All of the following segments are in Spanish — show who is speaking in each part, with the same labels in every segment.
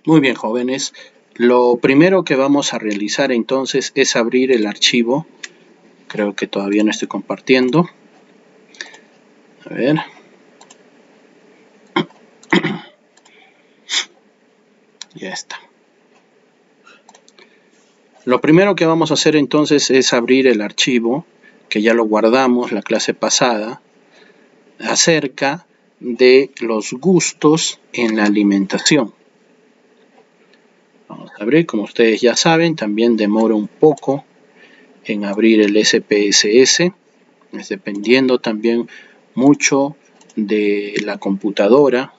Speaker 1: Muy bien, jóvenes. Lo primero que vamos a realizar entonces es abrir el archivo. Creo que todavía no estoy compartiendo. A ver. Ya está. Lo primero que vamos a hacer entonces es abrir el archivo, que ya lo guardamos la clase pasada, acerca de los gustos en la alimentación. Vamos a abrir, como ustedes ya saben, también demora un poco en abrir el SPSS, es dependiendo también mucho de la computadora,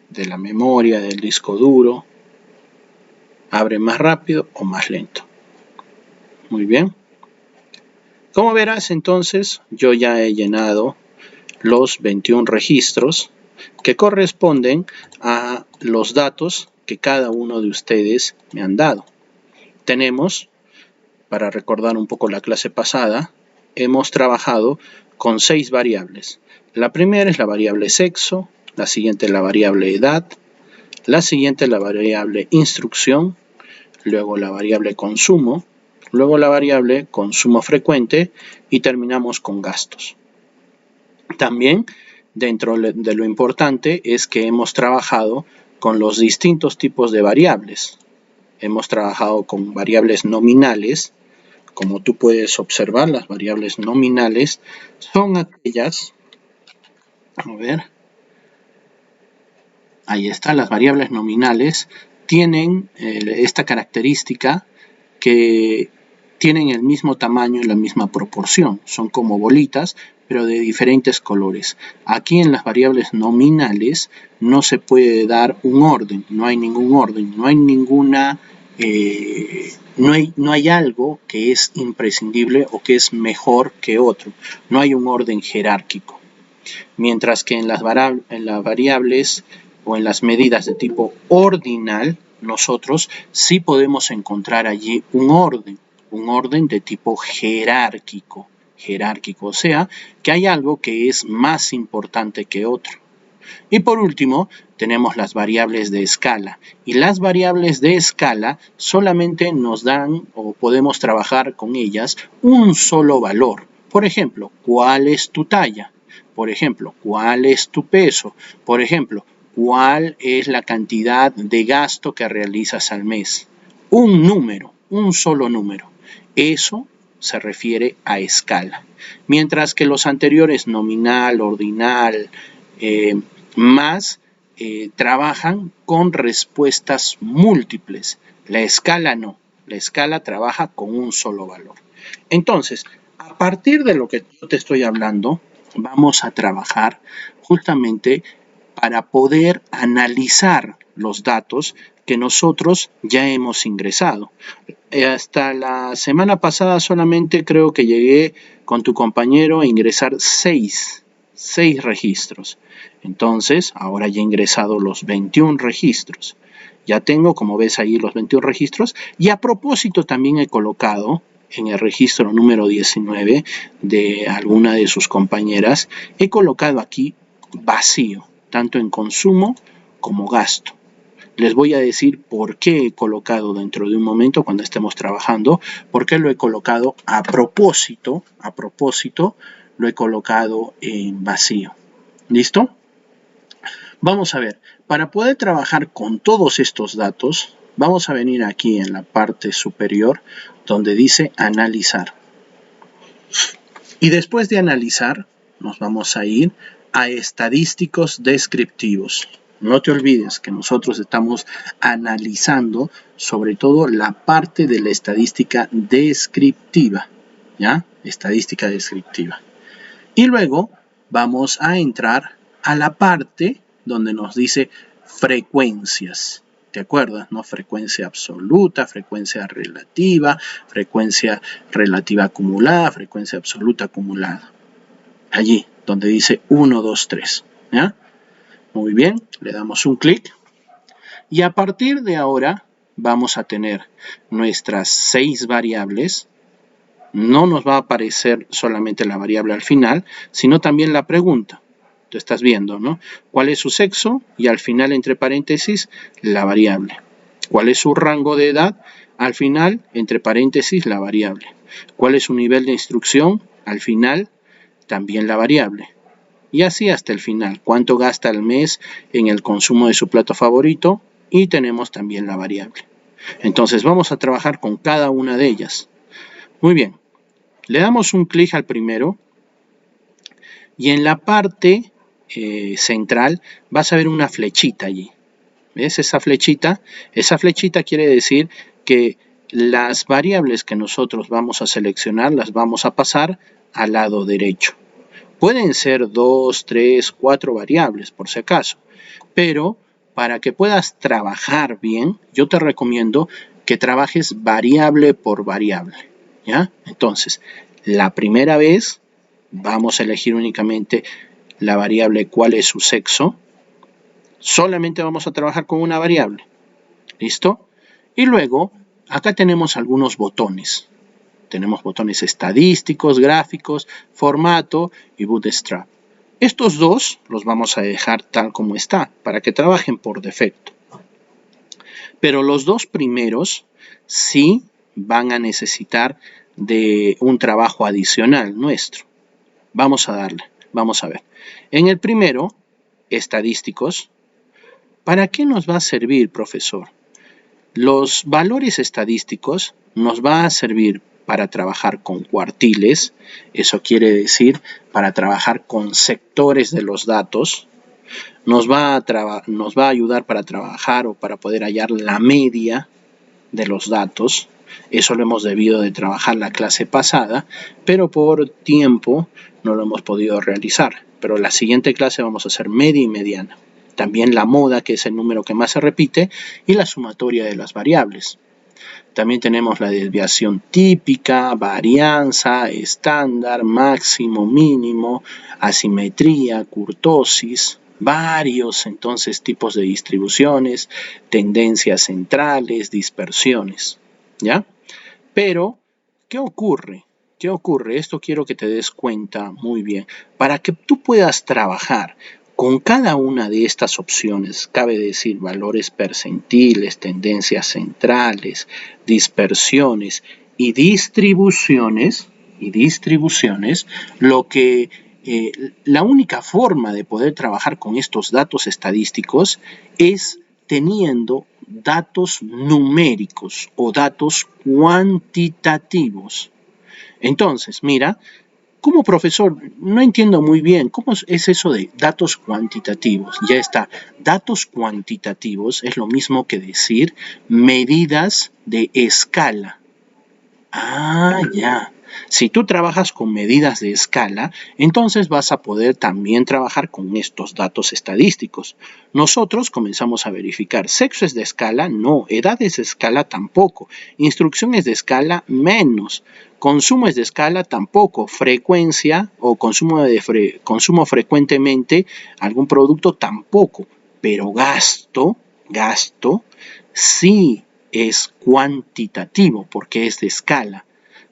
Speaker 1: de la memoria, del disco duro. Abre más rápido o más lento. Muy bien. Como verás, entonces, yo ya he llenado los 21 registros que corresponden a los datos que cada uno de ustedes me han dado. Tenemos, para recordar un poco la clase pasada, hemos trabajado con 6 variables. La primera es la variable sexo, la siguiente la variable edad, la siguiente la variable instrucción, luego la variable consumo, luego la variable consumo frecuente y terminamos con gastos. También, dentro de lo importante, es que hemos trabajado con los distintos tipos de variables. Hemos trabajado con variables nominales. Como tú puedes observar, las variables nominales son aquellas, a ver, ahí está, las variables nominales tienen esta característica que tienen el mismo tamaño y la misma proporción, son como bolitas, pero de diferentes colores. Aquí en las variables nominales no se puede dar un orden, no hay ningún orden, no hay ninguna... no hay algo que es imprescindible o que es mejor que otro. No hay un orden jerárquico. Mientras que en las variables o en las medidas de tipo ordinal, nosotros sí podemos encontrar allí un orden de tipo jerárquico. O sea, que hay algo que es más importante que otro. Y por último, tenemos las variables de escala. Y las variables de escala solamente nos dan o podemos trabajar con ellas un solo valor. Por ejemplo, ¿cuál es tu talla? Por ejemplo, ¿cuál es tu peso? Por ejemplo, ¿cuál es la cantidad de gasto que realizas al mes? Un número, un solo número. Eso se refiere a escala. Mientras que los anteriores, nominal, ordinal, trabajan con respuestas múltiples. La escala no. La escala trabaja con un solo valor. Entonces, a partir de lo que yo te estoy hablando, vamos a trabajar justamente para poder analizar los datos que nosotros ya hemos ingresado. Hasta la semana pasada solamente creo que llegué con tu compañero a ingresar 6 registros. Entonces, ahora ya he ingresado los 21 registros. Ya tengo, como ves ahí, los 21 registros. Y a propósito también he colocado en el registro número 19 de alguna de sus compañeras, he colocado aquí vacío, tanto en consumo como gasto. Les voy a decir por qué he colocado dentro de un momento, cuando estemos trabajando, por qué lo he colocado a propósito, lo he colocado en vacío. ¿Listo? Vamos a ver, para poder trabajar con todos estos datos, vamos a venir aquí en la parte superior, donde dice analizar. Y después de analizar, nos vamos a ir a estadísticos descriptivos. No te olvides que nosotros estamos analizando sobre todo la parte de la estadística descriptiva, ¿ya? Estadística descriptiva. Y luego vamos a entrar a la parte donde nos dice frecuencias. ¿Te acuerdas, no? Frecuencia absoluta, frecuencia relativa acumulada, frecuencia absoluta acumulada. Allí, donde dice 1, 2, 3. ¿Ya? Muy bien, le damos un clic. Y a partir de ahora vamos a tener nuestras 6 variables. No nos va a aparecer solamente la variable al final, sino también la pregunta. Tú estás viendo, ¿no? ¿Cuál es su sexo? Y al final, entre paréntesis, la variable. ¿Cuál es su rango de edad? Al final, entre paréntesis, la variable. ¿Cuál es su nivel de instrucción? Al final, también la variable. Y así hasta el final. ¿Cuánto gasta al mes en el consumo de su plato favorito? Y tenemos también la variable. Entonces vamos a trabajar con cada una de ellas. Muy bien. Le damos un clic al primero. Y en la parte central vas a ver una flechita allí. ¿Ves esa flechita? Esa flechita quiere decir que las variables que nosotros vamos a seleccionar las vamos a pasar al lado derecho. Pueden ser 2, 3, 4 variables por si acaso, pero para que puedas trabajar bien, yo te recomiendo que trabajes variable por variable, ¿ya? Entonces, la primera vez vamos a elegir únicamente la variable cuál es su sexo. Solamente vamos a trabajar con una variable. ¿Listo? Y luego, acá tenemos algunos botones. Tenemos botones estadísticos, gráficos, formato y bootstrap. Estos dos los vamos a dejar tal como está, para que trabajen por defecto. Pero los dos primeros sí van a necesitar de un trabajo adicional nuestro. Vamos a darle, vamos a ver. En el primero, estadísticos. ¿Para qué nos va a servir, profesor? Los valores estadísticos nos va a servir para trabajar con cuartiles, eso quiere decir para trabajar con sectores de los datos, nos va a ayudar para trabajar o para poder hallar la media de los datos. Eso lo hemos debido de trabajar la clase pasada, pero por tiempo no lo hemos podido realizar. Pero la siguiente clase vamos a hacer media y mediana. También la moda, que es el número que más se repite, y la sumatoria de las variables. También tenemos la desviación típica, varianza, estándar, máximo, mínimo, asimetría, kurtosis, varios entonces tipos de distribuciones, tendencias centrales, dispersiones, ¿ya? Pero, ¿qué ocurre? ¿Qué ocurre? Esto quiero que te des cuenta muy bien. Para que tú puedas trabajar con cada una de estas opciones, cabe decir valores percentiles, tendencias centrales, dispersiones y distribuciones, la única forma de poder trabajar con estos datos estadísticos es teniendo datos numéricos o datos cuantitativos. Entonces, mira, como profesor, no entiendo muy bien cómo es eso de datos cuantitativos. Ya está, datos cuantitativos es lo mismo que decir medidas de escala. Ah, ya. Si tú trabajas con medidas de escala, entonces vas a poder también trabajar con estos datos estadísticos. Nosotros comenzamos a verificar, ¿sexo es de escala? No. ¿Edad es de escala? Tampoco. ¿Instrucción es de escala? Menos. ¿Consumo es de escala? Tampoco. ¿Frecuencia o consumo frecuentemente algún producto? Tampoco. Pero gasto, sí es cuantitativo porque es de escala.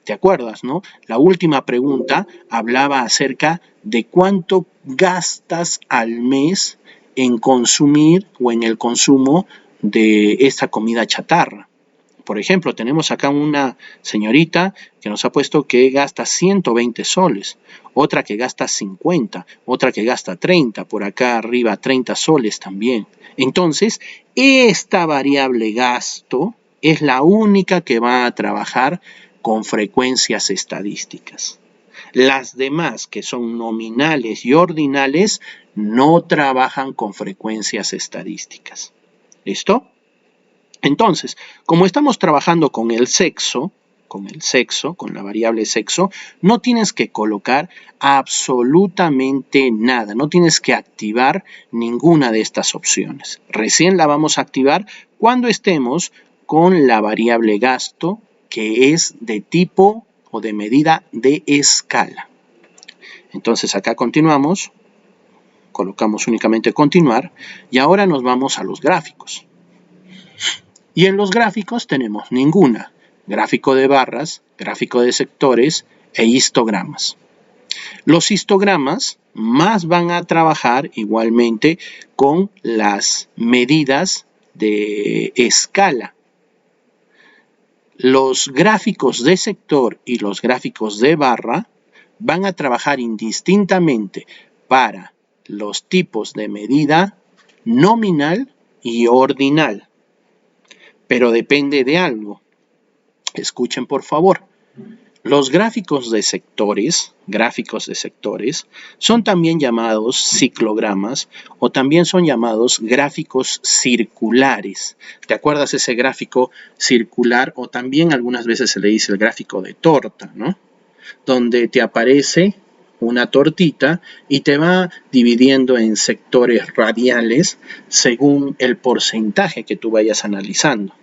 Speaker 1: ¿Te acuerdas, no? La última pregunta hablaba acerca de cuánto gastas al mes en consumir o en el consumo de esta comida chatarra. Por ejemplo, tenemos acá una señorita que nos ha puesto que gasta 120 soles, otra que gasta 50, otra que gasta 30, por acá arriba 30 soles también. Entonces, esta variable gasto es la única que va a trabajar con frecuencias estadísticas. Las demás, que son nominales y ordinales, no trabajan con frecuencias estadísticas. ¿Listo? Entonces, como estamos trabajando con el sexo, con la variable sexo, no tienes que colocar absolutamente nada, no tienes que activar ninguna de estas opciones. Recién la vamos a activar cuando estemos con la variable gasto, que es de tipo o de medida de escala. Entonces acá continuamos, colocamos únicamente continuar y ahora nos vamos a los gráficos. Y en los gráficos tenemos ninguna, gráfico de barras, gráfico de sectores e histogramas. Los histogramas más van a trabajar igualmente con las medidas de escala. Los gráficos de sector y los gráficos de barra van a trabajar indistintamente para los tipos de medida nominal y ordinal. Pero depende de algo. Escuchen por favor. Los gráficos de sectores son también llamados ciclogramas o también son llamados gráficos circulares. ¿Te acuerdas ese gráfico circular? O también algunas veces se le dice el gráfico de torta, ¿no? Donde te aparece una tortita y te va dividiendo en sectores radiales según el porcentaje que tú vayas analizando.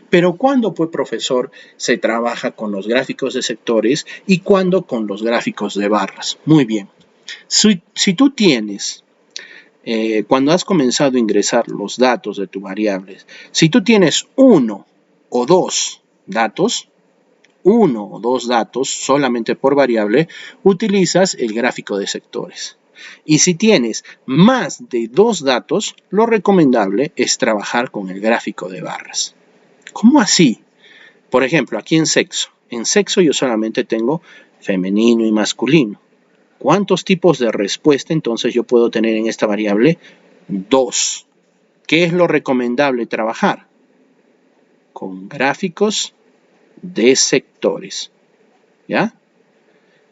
Speaker 1: Pero ¿cuándo, pues, profesor, se trabaja con los gráficos de sectores y cuándo con los gráficos de barras? Muy bien. Si tú tienes, cuando has comenzado a ingresar los datos de tus variables, si tú tienes uno o dos datos solamente por variable, utilizas el gráfico de sectores. Y si tienes más de 2 datos, lo recomendable es trabajar con el gráfico de barras. ¿Cómo así? Por ejemplo, aquí en sexo. En sexo yo solamente tengo femenino y masculino. ¿Cuántos tipos de respuesta entonces yo puedo tener en esta variable? 2. ¿Qué es lo recomendable trabajar? Con gráficos de sectores. ¿Ya?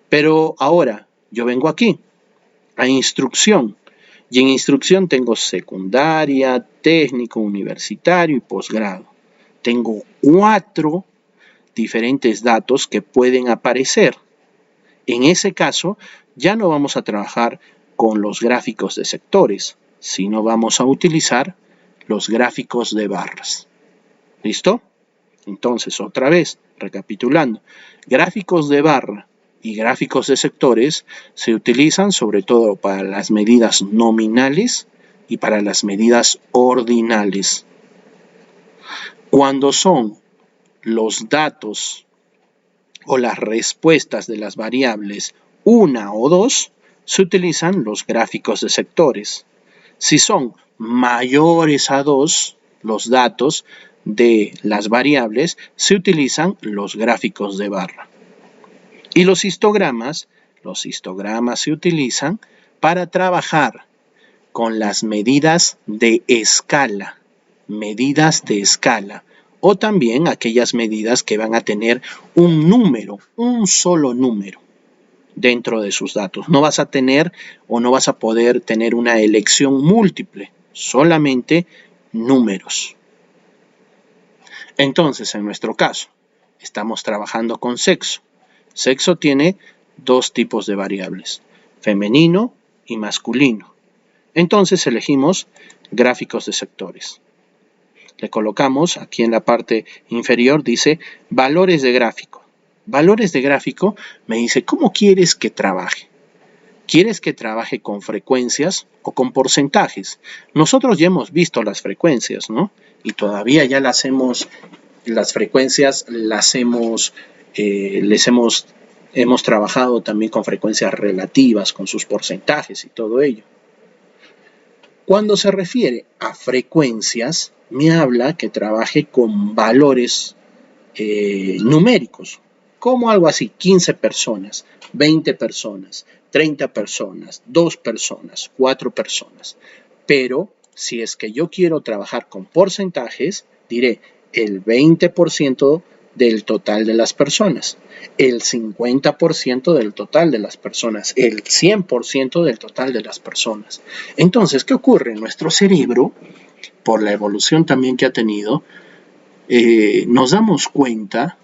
Speaker 1: Pero ahora yo vengo aquí a instrucción. Y en instrucción tengo secundaria, técnico, universitario y posgrado. Tengo 4 diferentes datos que pueden aparecer. En ese caso, ya no vamos a trabajar con los gráficos de sectores, sino vamos a utilizar los gráficos de barras. ¿Listo? Entonces, otra vez, recapitulando, gráficos de barra y gráficos de sectores se utilizan sobre todo para las medidas nominales y para las medidas ordinales. Cuando son los datos o las respuestas de las variables 1 o 2, se utilizan los gráficos de sectores. Si son mayores a 2 los datos de las variables, se utilizan los gráficos de barra. Y los histogramas se utilizan para trabajar con las medidas de escala. O también aquellas medidas que van a tener un número, un solo número dentro de sus datos. No vas a tener o no vas a poder tener una elección múltiple, solamente números. Entonces, en nuestro caso, estamos trabajando con sexo. Sexo tiene 2 tipos de variables, femenino y masculino. Entonces elegimos gráficos de sectores. Le colocamos aquí en la parte inferior, dice valores de gráfico. Valores de gráfico me dice, ¿cómo quieres que trabaje? ¿Quieres que trabaje con frecuencias o con porcentajes? Nosotros ya hemos visto las frecuencias, ¿no? Y todavía ya las frecuencias hemos trabajado también con frecuencias relativas, con sus porcentajes y todo ello. Cuando se refiere a frecuencias, me habla que trabaje con valores numéricos, como algo así, 15 personas, 20 personas, 30 personas, 2 personas, 4 personas. Pero si es que yo quiero trabajar con porcentajes, diré el 20% del total de las personas, el 50% del total de las personas, el 100% del total de las personas. Entonces, ¿qué ocurre? Nuestro cerebro, por la evolución también que ha tenido, nos damos cuenta,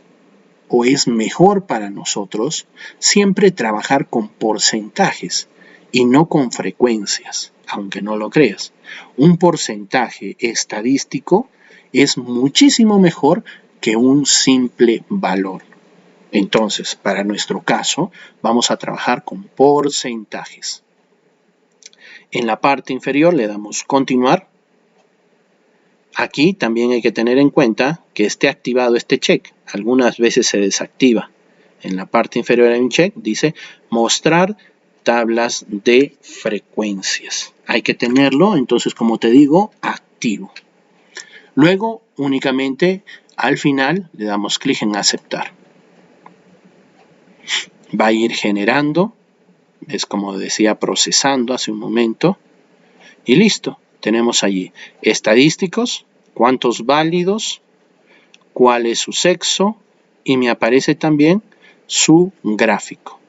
Speaker 1: o es mejor para nosotros, siempre trabajar con porcentajes y no con frecuencias, aunque no lo creas. Un porcentaje estadístico es muchísimo mejor que un simple valor. Entonces, para nuestro caso, vamos a trabajar con porcentajes. En la parte inferior le damos continuar. Aquí también hay que tener en cuenta que esté activado este check. Algunas veces se desactiva. En la parte inferior hay un check, dice mostrar tablas de frecuencias. Hay que tenerlo, entonces, como te digo, activo. Luego, únicamente Al final le damos clic en aceptar. Va a ir generando, es como decía, procesando hace un momento. Y listo, tenemos allí estadísticos, cuántos válidos, cuál es su sexo y me aparece también su gráfico.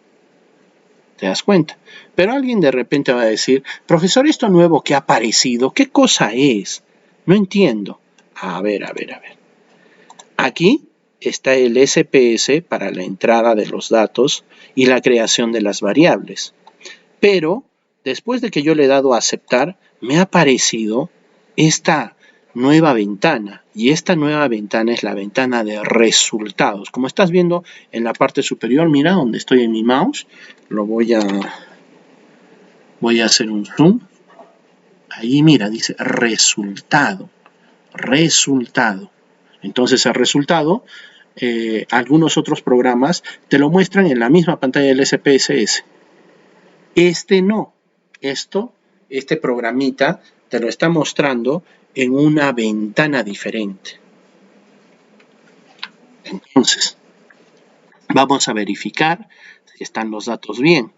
Speaker 1: ¿Te das cuenta? Pero alguien de repente va a decir, profesor, esto nuevo que ha aparecido, ¿qué cosa es? No entiendo. A ver. Aquí está el SPS para la entrada de los datos y la creación de las variables. Pero después de que yo le he dado a aceptar, me ha aparecido esta nueva ventana. Y esta nueva ventana es la ventana de resultados. Como estás viendo en la parte superior, mira donde estoy en mi mouse. Lo voy a hacer un zoom. Ahí mira, dice resultado. Resultado. Entonces el resultado, algunos otros programas te lo muestran en la misma pantalla del SPSS. Este no. Este programita te lo está mostrando en una ventana diferente. Entonces, vamos a verificar si están los datos bien.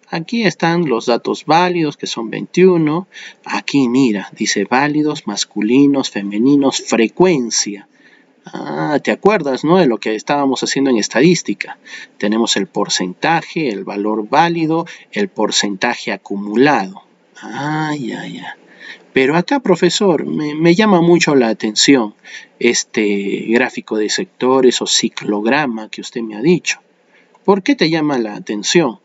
Speaker 1: Aquí están los datos válidos, que son 21. Aquí, mira, dice válidos, masculinos, femeninos, frecuencia. Ah, ¿te acuerdas, no? De lo que estábamos haciendo en estadística. Tenemos el porcentaje, el valor válido, el porcentaje acumulado. Ah, ya. Pero acá, profesor, me llama mucho la atención este gráfico de sectores o ciclograma que usted me ha dicho. ¿Por qué te llama la atención?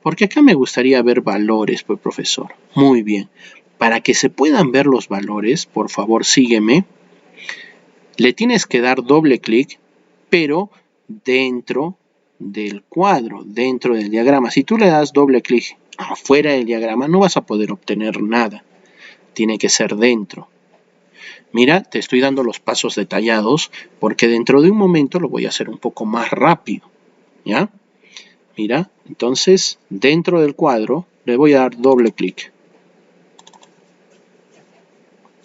Speaker 1: Porque acá me gustaría ver valores, pues, profesor. Muy bien. Para que se puedan ver los valores, por favor, sígueme. Le tienes que dar doble clic, pero dentro del cuadro, dentro del diagrama. Si tú le das doble clic afuera del diagrama, no vas a poder obtener nada. Tiene que ser dentro. Mira, te estoy dando los pasos detallados, porque dentro de un momento lo voy a hacer un poco más rápido. ¿Ya? Mira, entonces, dentro del cuadro, le voy a dar doble clic.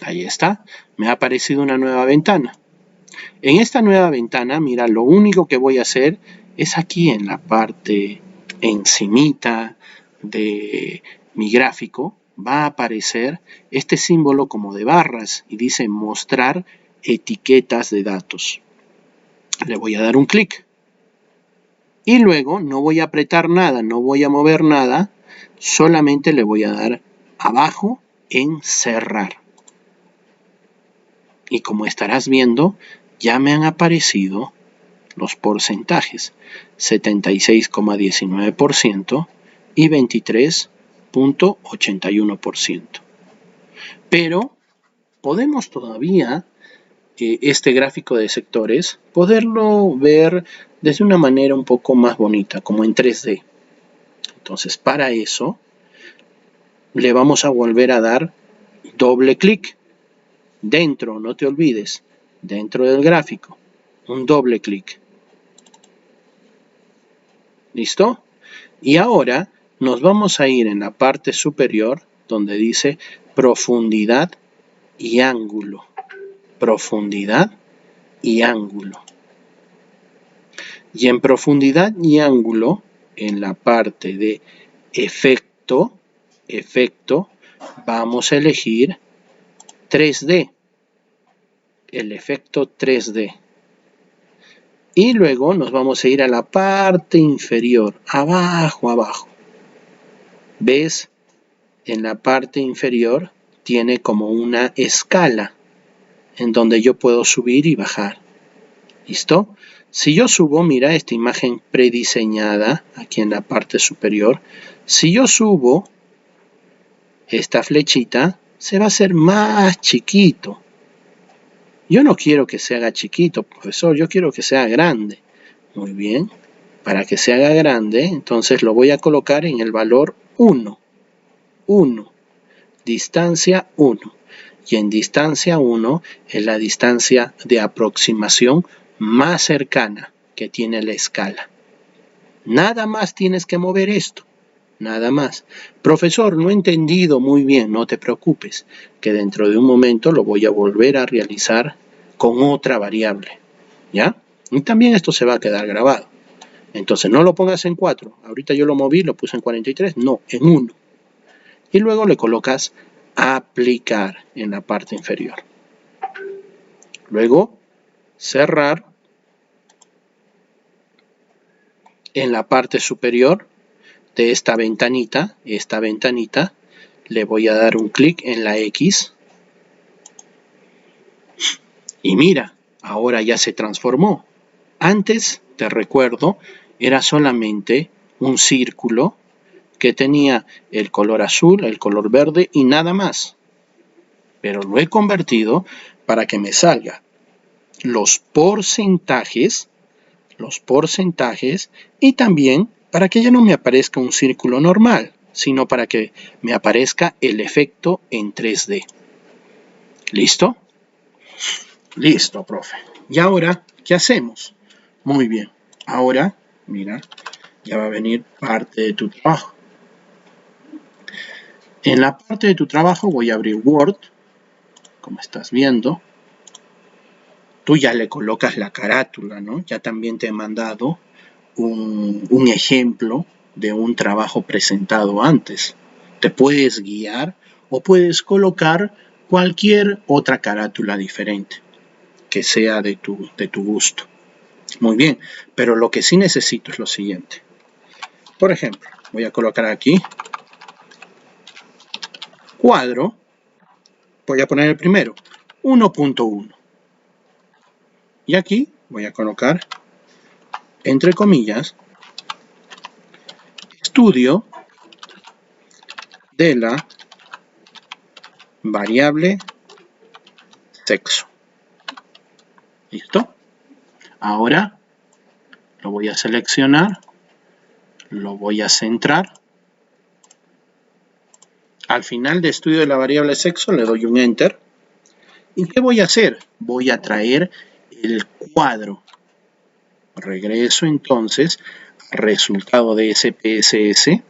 Speaker 1: Ahí está, me ha aparecido una nueva ventana. En esta nueva ventana, mira, lo único que voy a hacer es aquí en la parte encimita de mi gráfico, va a aparecer este símbolo como de barras y dice mostrar etiquetas de datos. Le voy a dar un clic. Y luego no voy a apretar nada, no voy a mover nada, solamente le voy a dar abajo en cerrar. Y como estarás viendo, ya me han aparecido los porcentajes, 76,19% y 23,81%. Pero podemos todavía, este gráfico de sectores, poderlo ver desde una manera un poco más bonita, como en 3D. Entonces, para eso, le vamos a volver a dar doble clic. Dentro, no te olvides, dentro del gráfico, un doble clic. ¿Listo? Y ahora nos vamos a ir en la parte superior donde dice profundidad y ángulo. Profundidad y ángulo. Y en profundidad y ángulo, en la parte de efecto, vamos a elegir 3D, el efecto 3D. Y luego nos vamos a ir a la parte inferior, abajo. ¿Ves? En la parte inferior tiene como una escala en donde yo puedo subir y bajar. ¿Listo? Si yo subo, mira esta imagen prediseñada aquí en la parte superior. Si yo subo esta flechita, se va a hacer más chiquito. Yo no quiero que se haga chiquito, profesor, yo quiero que sea grande. Muy bien, para que se haga grande, entonces lo voy a colocar en el valor 1. Distancia 1. Y en distancia 1 es la distancia de aproximación más cercana que tiene la escala. Nada más tienes que mover esto. Nada más. Profesor, no he entendido muy bien, no te preocupes, que dentro de un momento lo voy a volver a realizar con otra variable. ¿ya? Y también esto se va a quedar grabado. Entonces no lo pongas en 4. Ahorita yo lo moví, lo puse en 43. No, en 1. Y luego le colocas aplicar en la parte inferior. Luego cerrar. En la parte superior de esta ventanita, le voy a dar un clic en la X. Y mira, ahora ya se transformó. Antes, te recuerdo, era solamente un círculo que tenía el color azul, el color verde y nada más. Pero lo he convertido para que me salga los porcentajes y también para que ya no me aparezca un círculo normal, sino para que me aparezca el efecto en 3D. ¿Listo? Listo, profe. ¿Y ahora qué hacemos? Muy bien. Ahora, mira, ya va a venir parte de tu trabajo. En la parte de tu trabajo voy a abrir Word, como estás viendo. Tú ya le colocas la carátula, ¿no? Ya también te he mandado un ejemplo de un trabajo presentado antes. Te puedes guiar o puedes colocar cualquier otra carátula diferente que sea de tu gusto. Muy bien, pero lo que sí necesito es lo siguiente. Por ejemplo, voy a colocar aquí cuadro, voy a poner el primero, 1.1. Y aquí voy a colocar, entre comillas, estudio de la variable sexo. ¿Listo? Ahora lo voy a seleccionar, lo voy a centrar. Al final de estudio de la variable sexo le doy un enter. ¿Y qué voy a hacer? Voy a traer el cuadro. Regreso entonces al resultado de SPSS.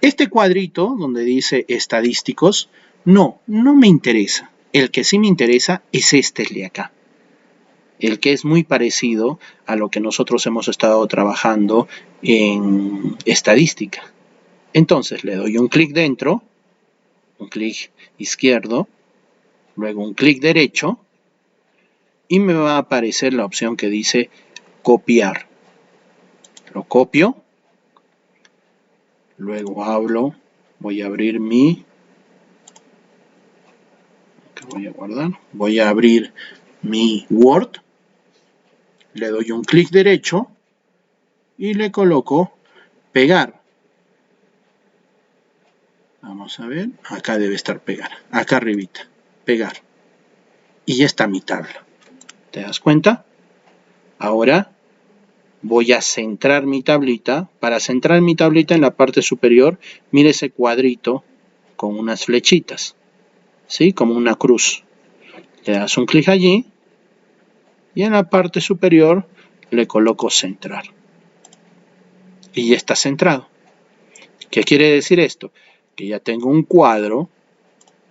Speaker 1: Este cuadrito donde dice estadísticos, no me interesa. El que sí me interesa es este de acá. El que es muy parecido a lo que nosotros hemos estado trabajando en estadística. Entonces le doy un clic dentro, un clic izquierdo, luego un clic derecho y me va a aparecer la opción que dice copiar. Lo copio, luego voy a abrir voy a abrir mi Word, le doy un clic derecho y le coloco pegar. Vamos a ver, acá debe estar pegar, acá arribita, pegar. Y ya está mi tabla. ¿Te das cuenta? Ahora voy a centrar mi tablita. Para centrar mi tablita en la parte superior, mire ese cuadrito con unas flechitas, ¿sí? Como una cruz. Le das un clic allí y en la parte superior le coloco centrar. Y ya está centrado. ¿Qué quiere decir esto? Que ya tengo un cuadro,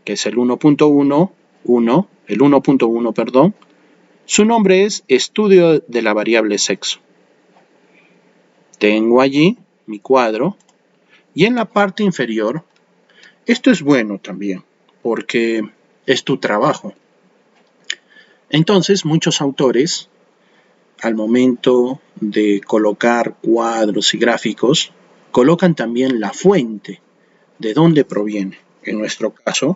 Speaker 1: que es el 1.1, perdón. Su nombre es estudio de la variable sexo. Tengo allí mi cuadro y en la parte inferior, esto es bueno también, porque es tu trabajo. Entonces, muchos autores, al momento de colocar cuadros y gráficos, colocan también la fuente, de dónde proviene. En nuestro caso,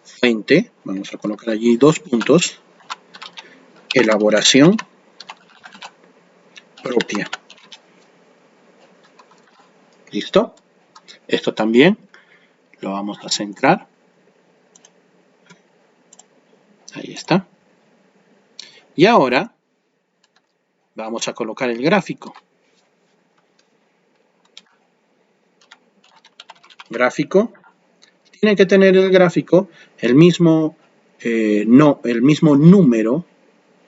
Speaker 1: fuente, vamos a colocar allí 2 puntos, elaboración propia. ¿Listo? Esto también lo vamos a centrar. Ahí está. Y ahora vamos a colocar el gráfico. Gráfico. Tiene que tener el gráfico el mismo número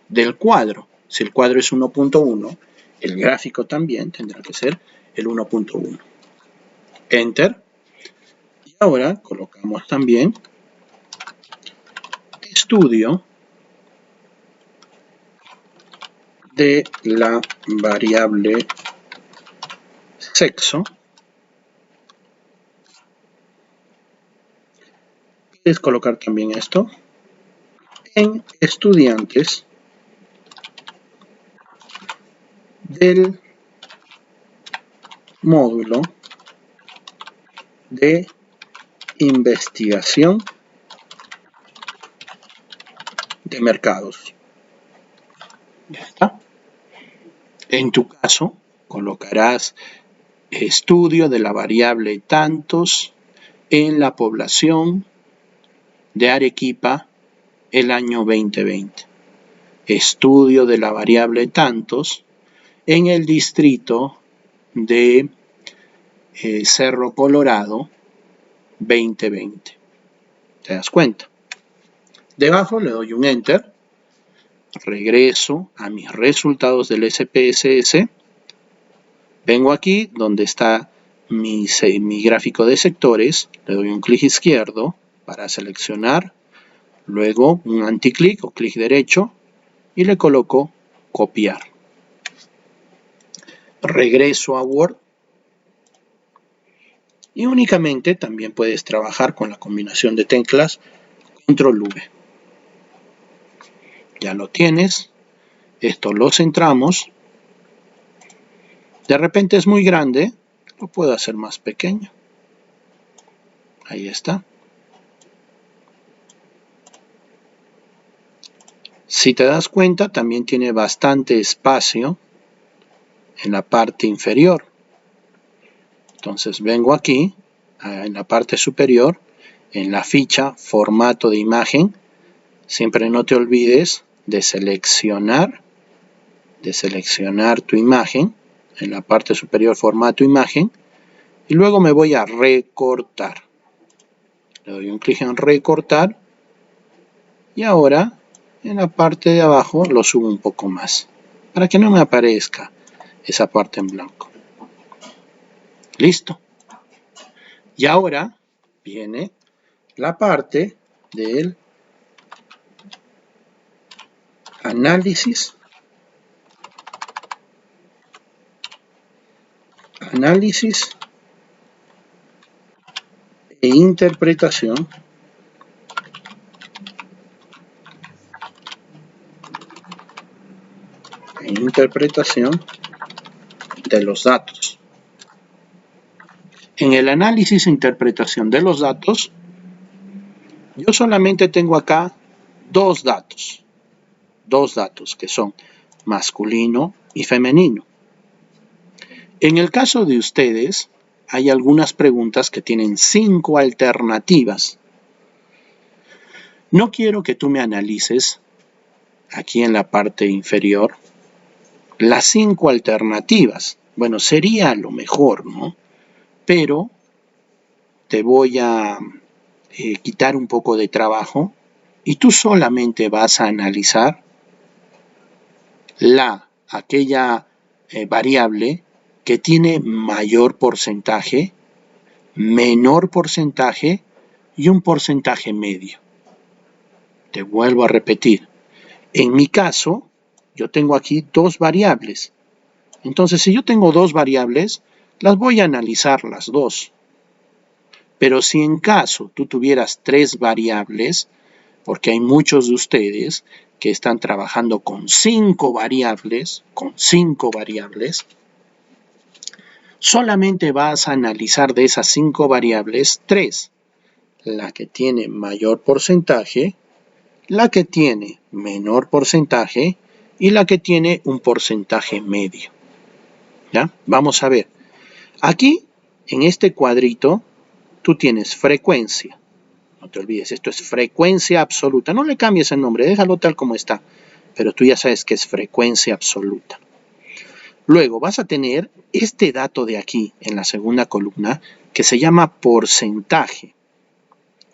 Speaker 1: del cuadro. Si el cuadro es 1.1, el gráfico también tendrá que ser el 1.1. Enter. Y ahora colocamos también estudio de la variable sexo. Puedes colocar también esto en estudiantes del módulo de investigación de mercados. Ya está. En tu caso, colocarás estudio de la variable tantos en la población de Arequipa el año 2020. Estudio de la variable tantos en el distrito de Cerro Colorado 2020. ¿Te das cuenta? Debajo le doy un Enter. Regreso a mis resultados del SPSS. Vengo aquí donde está mi gráfico de sectores. Le doy un clic izquierdo para seleccionar. Luego un anticlic o clic derecho. Y le coloco copiar. Regreso a Word. Y únicamente también puedes trabajar con la combinación de teclas Control V. Ya lo tienes. Esto lo centramos. De repente es muy grande. Lo puedo hacer más pequeño. Ahí está. Si te das cuenta, también tiene bastante espacio en la parte inferior. Entonces vengo aquí, en la parte superior, en la ficha formato de imagen. Siempre no te olvides de seleccionar tu imagen, en la parte superior formato imagen, y luego me voy a recortar. Le doy un clic en recortar, y ahora en la parte de abajo lo subo un poco más, para que no me aparezca esa parte en blanco. Listo. Y ahora viene la parte del análisis e interpretación de los datos. En el análisis e interpretación de los datos, yo solamente tengo acá dos datos que son masculino y femenino. En el caso de ustedes, hay algunas preguntas que tienen 5 alternativas. No quiero que tú me analices, aquí en la parte inferior, las 5 alternativas. Bueno, sería lo mejor, ¿no? Pero te voy a quitar un poco de trabajo y tú solamente vas a analizar aquella variable que tiene mayor porcentaje, menor porcentaje y un porcentaje medio. Te vuelvo a repetir. En mi caso, yo tengo aquí dos variables. Entonces, si yo tengo dos variables, las voy a analizar las dos. Pero si en caso tú tuvieras 3 variables, porque hay muchos de ustedes que están trabajando con 5 variables, solamente vas a analizar de esas 5 variables 3. La que tiene mayor porcentaje, la que tiene menor porcentaje y la que tiene un porcentaje medio. ¿Ya? Vamos a ver. Aquí, en este cuadrito, tú tienes frecuencia. No te olvides, esto es frecuencia absoluta. No le cambies el nombre, déjalo tal como está. Pero tú ya sabes que es frecuencia absoluta. Luego vas a tener este dato de aquí, en la segunda columna, que se llama porcentaje.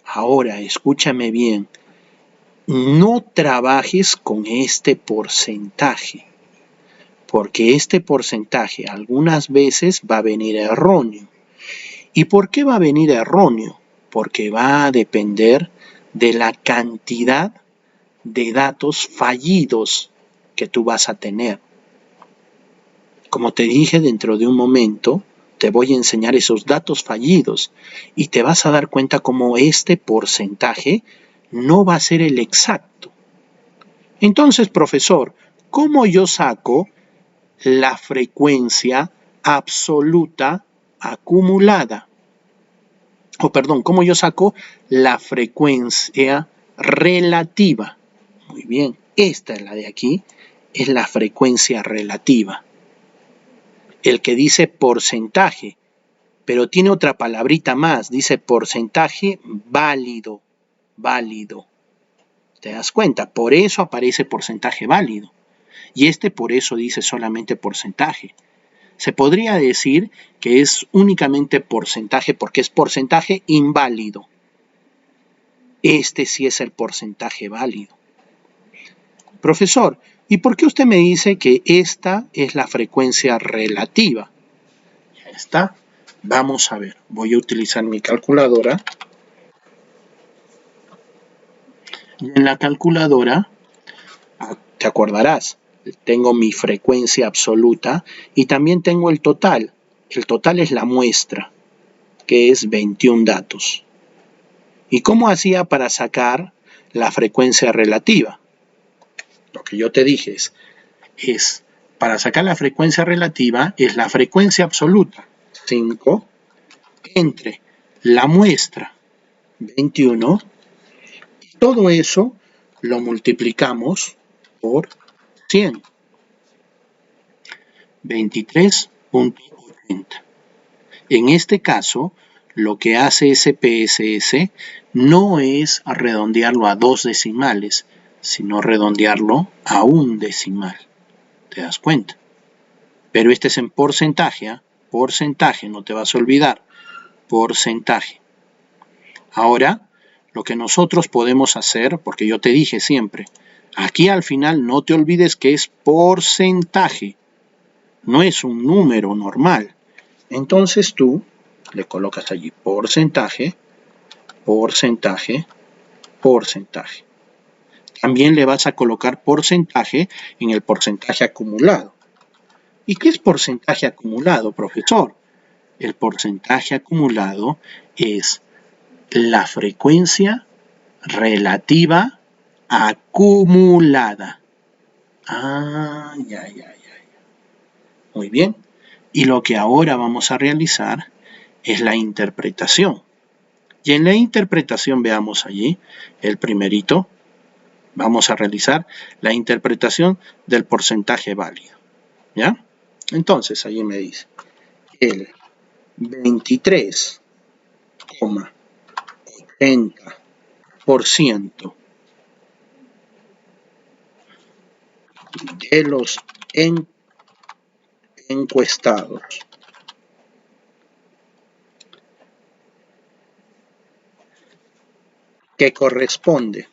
Speaker 1: Ahora, escúchame bien. No trabajes con este porcentaje. Porque este porcentaje algunas veces va a venir erróneo. ¿Y por qué va a venir erróneo? Porque va a depender de la cantidad de datos fallidos que tú vas a tener. Como te dije, dentro de un momento te voy a enseñar esos datos fallidos y te vas a dar cuenta cómo este porcentaje no va a ser el exacto. Entonces, profesor, ¿cómo yo saco la frecuencia absoluta acumulada? O perdón, ¿cómo yo saco la frecuencia relativa? Muy bien, esta es la de aquí, es la frecuencia relativa. El que dice porcentaje, pero tiene otra palabrita más, dice porcentaje válido, válido. ¿Te das cuenta? Por eso aparece porcentaje válido. Y este por eso dice solamente porcentaje. Se podría decir que es únicamente porcentaje porque es porcentaje inválido. Este sí es el porcentaje válido. Profesor, ¿y por qué usted me dice que esta es la frecuencia relativa? Ya está. Vamos a ver. Voy a utilizar mi calculadora. Y en la calculadora, te acordarás, tengo mi frecuencia absoluta y también tengo el total. El total es la muestra, que es 21 datos. ¿Y cómo hacía para sacar la frecuencia relativa? Lo que yo te dije es para sacar la frecuencia relativa, es la frecuencia absoluta, 5, entre la muestra, 21, y todo eso lo multiplicamos por 100. 23.80. En este caso, lo que hace SPSS no es redondearlo a 2 decimales, sino redondearlo a un decimal. ¿Te das cuenta? Pero este es en porcentaje, ¿eh? Porcentaje, no te vas a olvidar. Porcentaje. Ahora, lo que nosotros podemos hacer, porque yo te dije siempre, aquí al final no te olvides que es porcentaje. No es un número normal. Entonces tú le colocas allí porcentaje, porcentaje, porcentaje. También le vas a colocar porcentaje en el porcentaje acumulado. ¿Y qué es porcentaje acumulado, profesor? El porcentaje acumulado es la frecuencia relativa acumulada. Ya. Muy bien. Y lo que ahora vamos a realizar es la interpretación. Y en la interpretación, veamos allí, el primerito, vamos a realizar la interpretación del porcentaje válido. ¿Ya? Entonces, allí me dice, el 23,80% de los encuestados que corresponde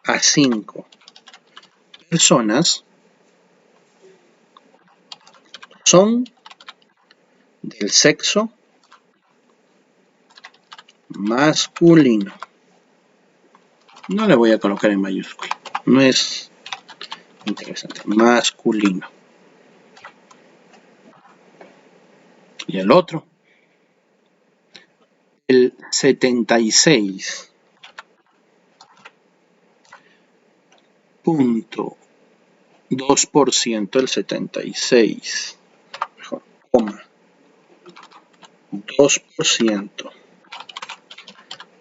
Speaker 1: a 5 personas son del sexo masculino. No le voy a colocar en mayúscula, no es interesante. Masculino. Y el otro, el 76.2%, el 76, mejor, 2%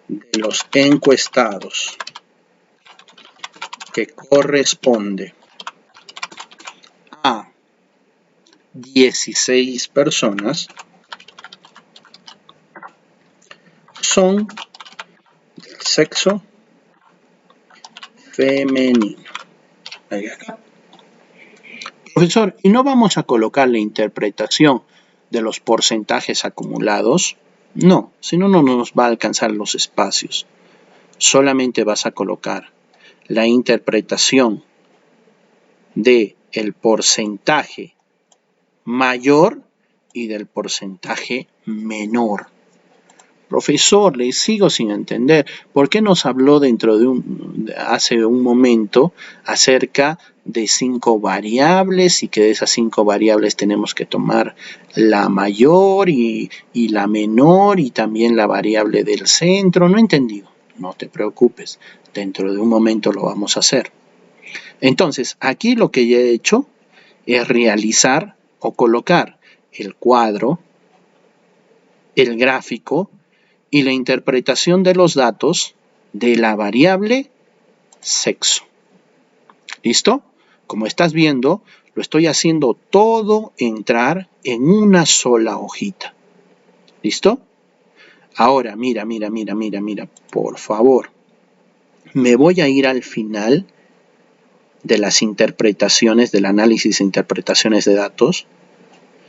Speaker 1: de los encuestados que corresponde a 16 personas son del sexo femenino. Ahí acá. Profesor, ¿y no vamos a colocar la interpretación de los porcentajes acumulados? No, si no, no nos va a alcanzar los espacios. Solamente vas a colocar la interpretación del porcentaje mayor y del porcentaje menor. Profesor, le sigo sin entender. ¿Por qué nos habló hace un momento acerca de 5 variables y que de esas 5 variables tenemos que tomar la mayor y la menor y también la variable del centro. No he entendido. No te preocupes. Dentro de un momento lo vamos a hacer. Entonces, aquí lo que ya he hecho es realizar o colocar el cuadro, el gráfico y la interpretación de los datos de la variable sexo. ¿Listo? Como estás viendo, lo estoy haciendo todo entrar en una sola hojita. ¿Listo? Ahora, mira, por favor. Me voy a ir al final de las interpretaciones, del análisis e interpretaciones de datos,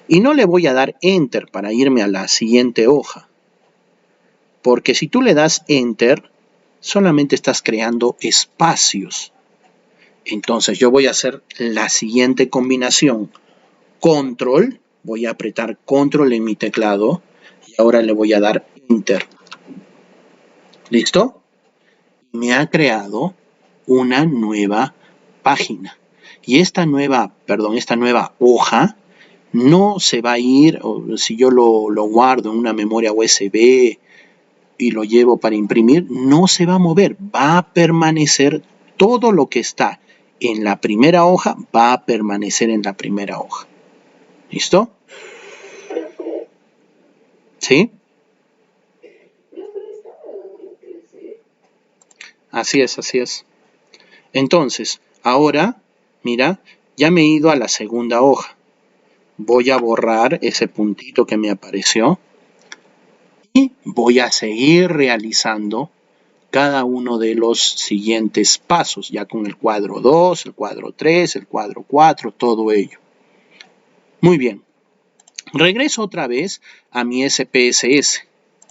Speaker 1: y no le voy a dar Enter para irme a la siguiente hoja. Porque si tú le das Enter, solamente estás creando espacios. Entonces yo voy a hacer la siguiente combinación. Control, voy a apretar Control en mi teclado y ahora le voy a dar Enter. ¿Listo? Me ha creado una nueva página. Y esta nueva hoja no se va a ir, o si yo lo guardo en una memoria USB y lo llevo para imprimir, no se va a mover, va a permanecer todo lo que está en la primera hoja, va a permanecer en la primera hoja. ¿Listo? ¿Sí? Así es. Entonces, ahora, mira, ya me he ido a la segunda hoja. Voy a borrar ese puntito que me apareció y voy a seguir realizando cada uno de los siguientes pasos, ya con el cuadro 2, el cuadro 3, el cuadro 4, todo ello. Muy bien. Regreso otra vez a mi SPSS,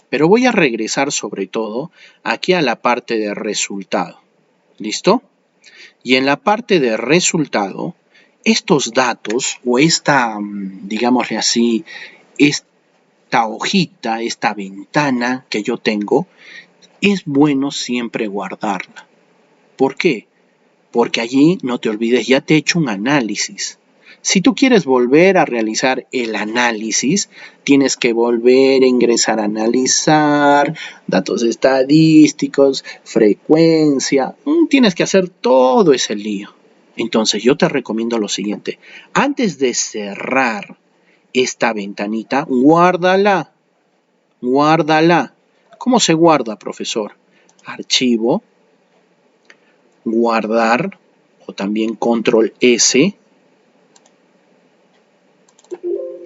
Speaker 1: pero voy a regresar sobre todo aquí a la parte de resultado. ¿Listo? Y en la parte de resultado, estos datos o esta, digámosle así, esta hojita, esta ventana que yo tengo, es bueno siempre guardarla. ¿Por qué? Porque allí, no te olvides, ya te he hecho un análisis. Si tú quieres volver a realizar el análisis, tienes que volver a ingresar a analizar, datos estadísticos, frecuencia, tienes que hacer todo ese lío. Entonces yo te recomiendo lo siguiente, antes de cerrar esta ventanita, guárdala. ¿Cómo se guarda, profesor? Archivo, guardar, o también control S.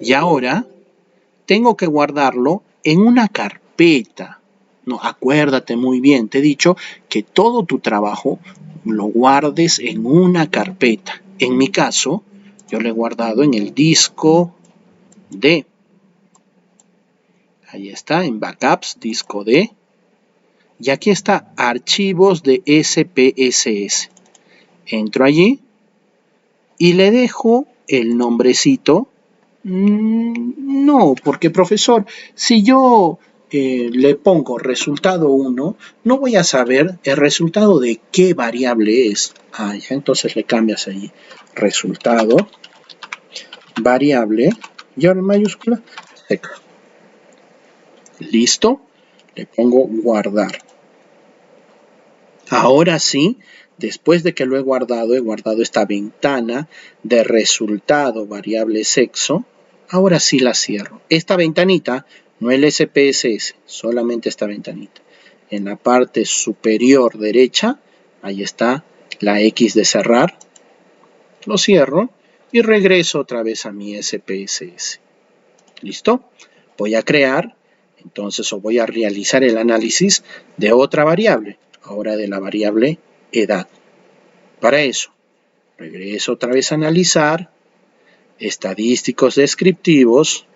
Speaker 1: Y ahora tengo que guardarlo en una carpeta. No, acuérdate muy bien, te he dicho que todo tu trabajo lo guardes en una carpeta. En mi caso, yo lo he guardado en el disco D. Ahí está, en backups, disco D. Y aquí está, archivos de SPSS. Entro allí y le dejo el nombrecito. No, porque profesor, si yo le pongo resultado 1, no voy a saber el resultado de qué variable es. Ya, entonces le cambias allí. Resultado, variable, y ahora en mayúscula, sexo. Listo, le pongo guardar. Ahora sí, después de que lo he guardado esta ventana de resultado variable sexo. Ahora sí la cierro. Esta ventanita, no el SPSS, solamente esta ventanita. En la parte superior derecha, ahí está la X de cerrar. Lo cierro y regreso otra vez a mi SPSS. ¿Listo? Voy a crear, entonces, o voy a realizar el análisis de otra variable. Ahora de la variable edad. Para eso, regreso otra vez a analizar, estadísticos descriptivos,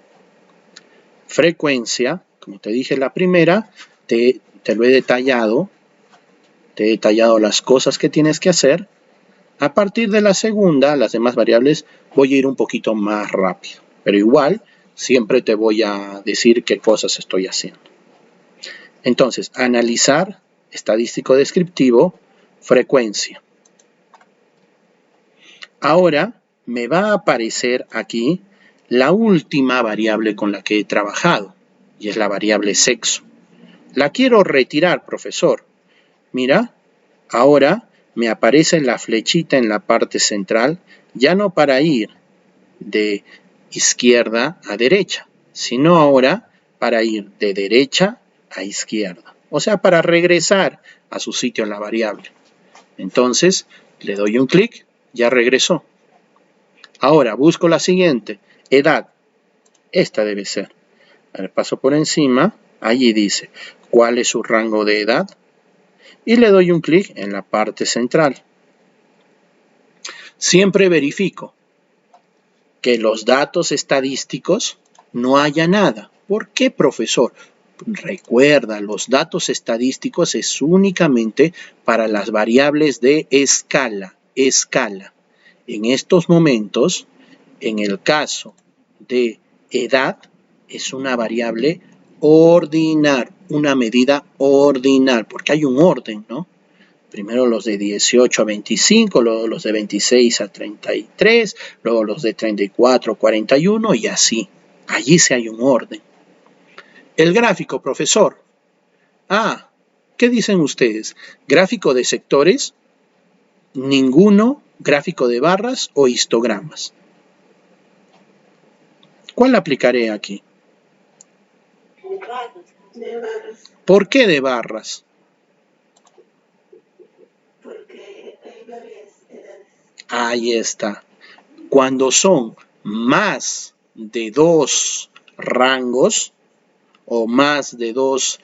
Speaker 1: frecuencia, como te dije la primera, te lo he detallado, te he detallado las cosas que tienes que hacer. A partir de la segunda, las demás variables, voy a ir un poquito más rápido, pero igual, siempre te voy a decir qué cosas estoy haciendo. Entonces, analizar, estadístico descriptivo, frecuencia. Ahora me va a aparecer aquí la última variable con la que he trabajado, y es la variable sexo. La quiero retirar, profesor. Mira, ahora me aparece la flechita en la parte central, ya no para ir de izquierda a derecha, sino ahora para ir de derecha a izquierda. O sea, para regresar a su sitio en la variable. Entonces, le doy un clic, ya regresó. Ahora busco la siguiente, edad. Esta debe ser. A ver, paso por encima, allí dice, ¿cuál es su rango de edad? Y le doy un clic en la parte central. Siempre verifico que los datos estadísticos no haya nada. ¿Por qué, profesor? Recuerda, los datos estadísticos es únicamente para las variables de escala. En estos momentos, en el caso de edad, es una variable ordinal, una medida ordinal, porque hay un orden, ¿no? Primero los de 18 a 25, luego los de 26 a 33, luego los de 34 a 41 y así. Allí sí hay un orden. El gráfico, profesor. Ah, ¿qué dicen ustedes? ¿Gráfico de sectores? Ninguno, gráfico de barras o histogramas. ¿Cuál aplicaré aquí?
Speaker 2: De barras.
Speaker 1: ¿Por qué de barras?
Speaker 2: Porque hay varias edades.
Speaker 1: Ahí está. Cuando son más de 2 rangos o más de 2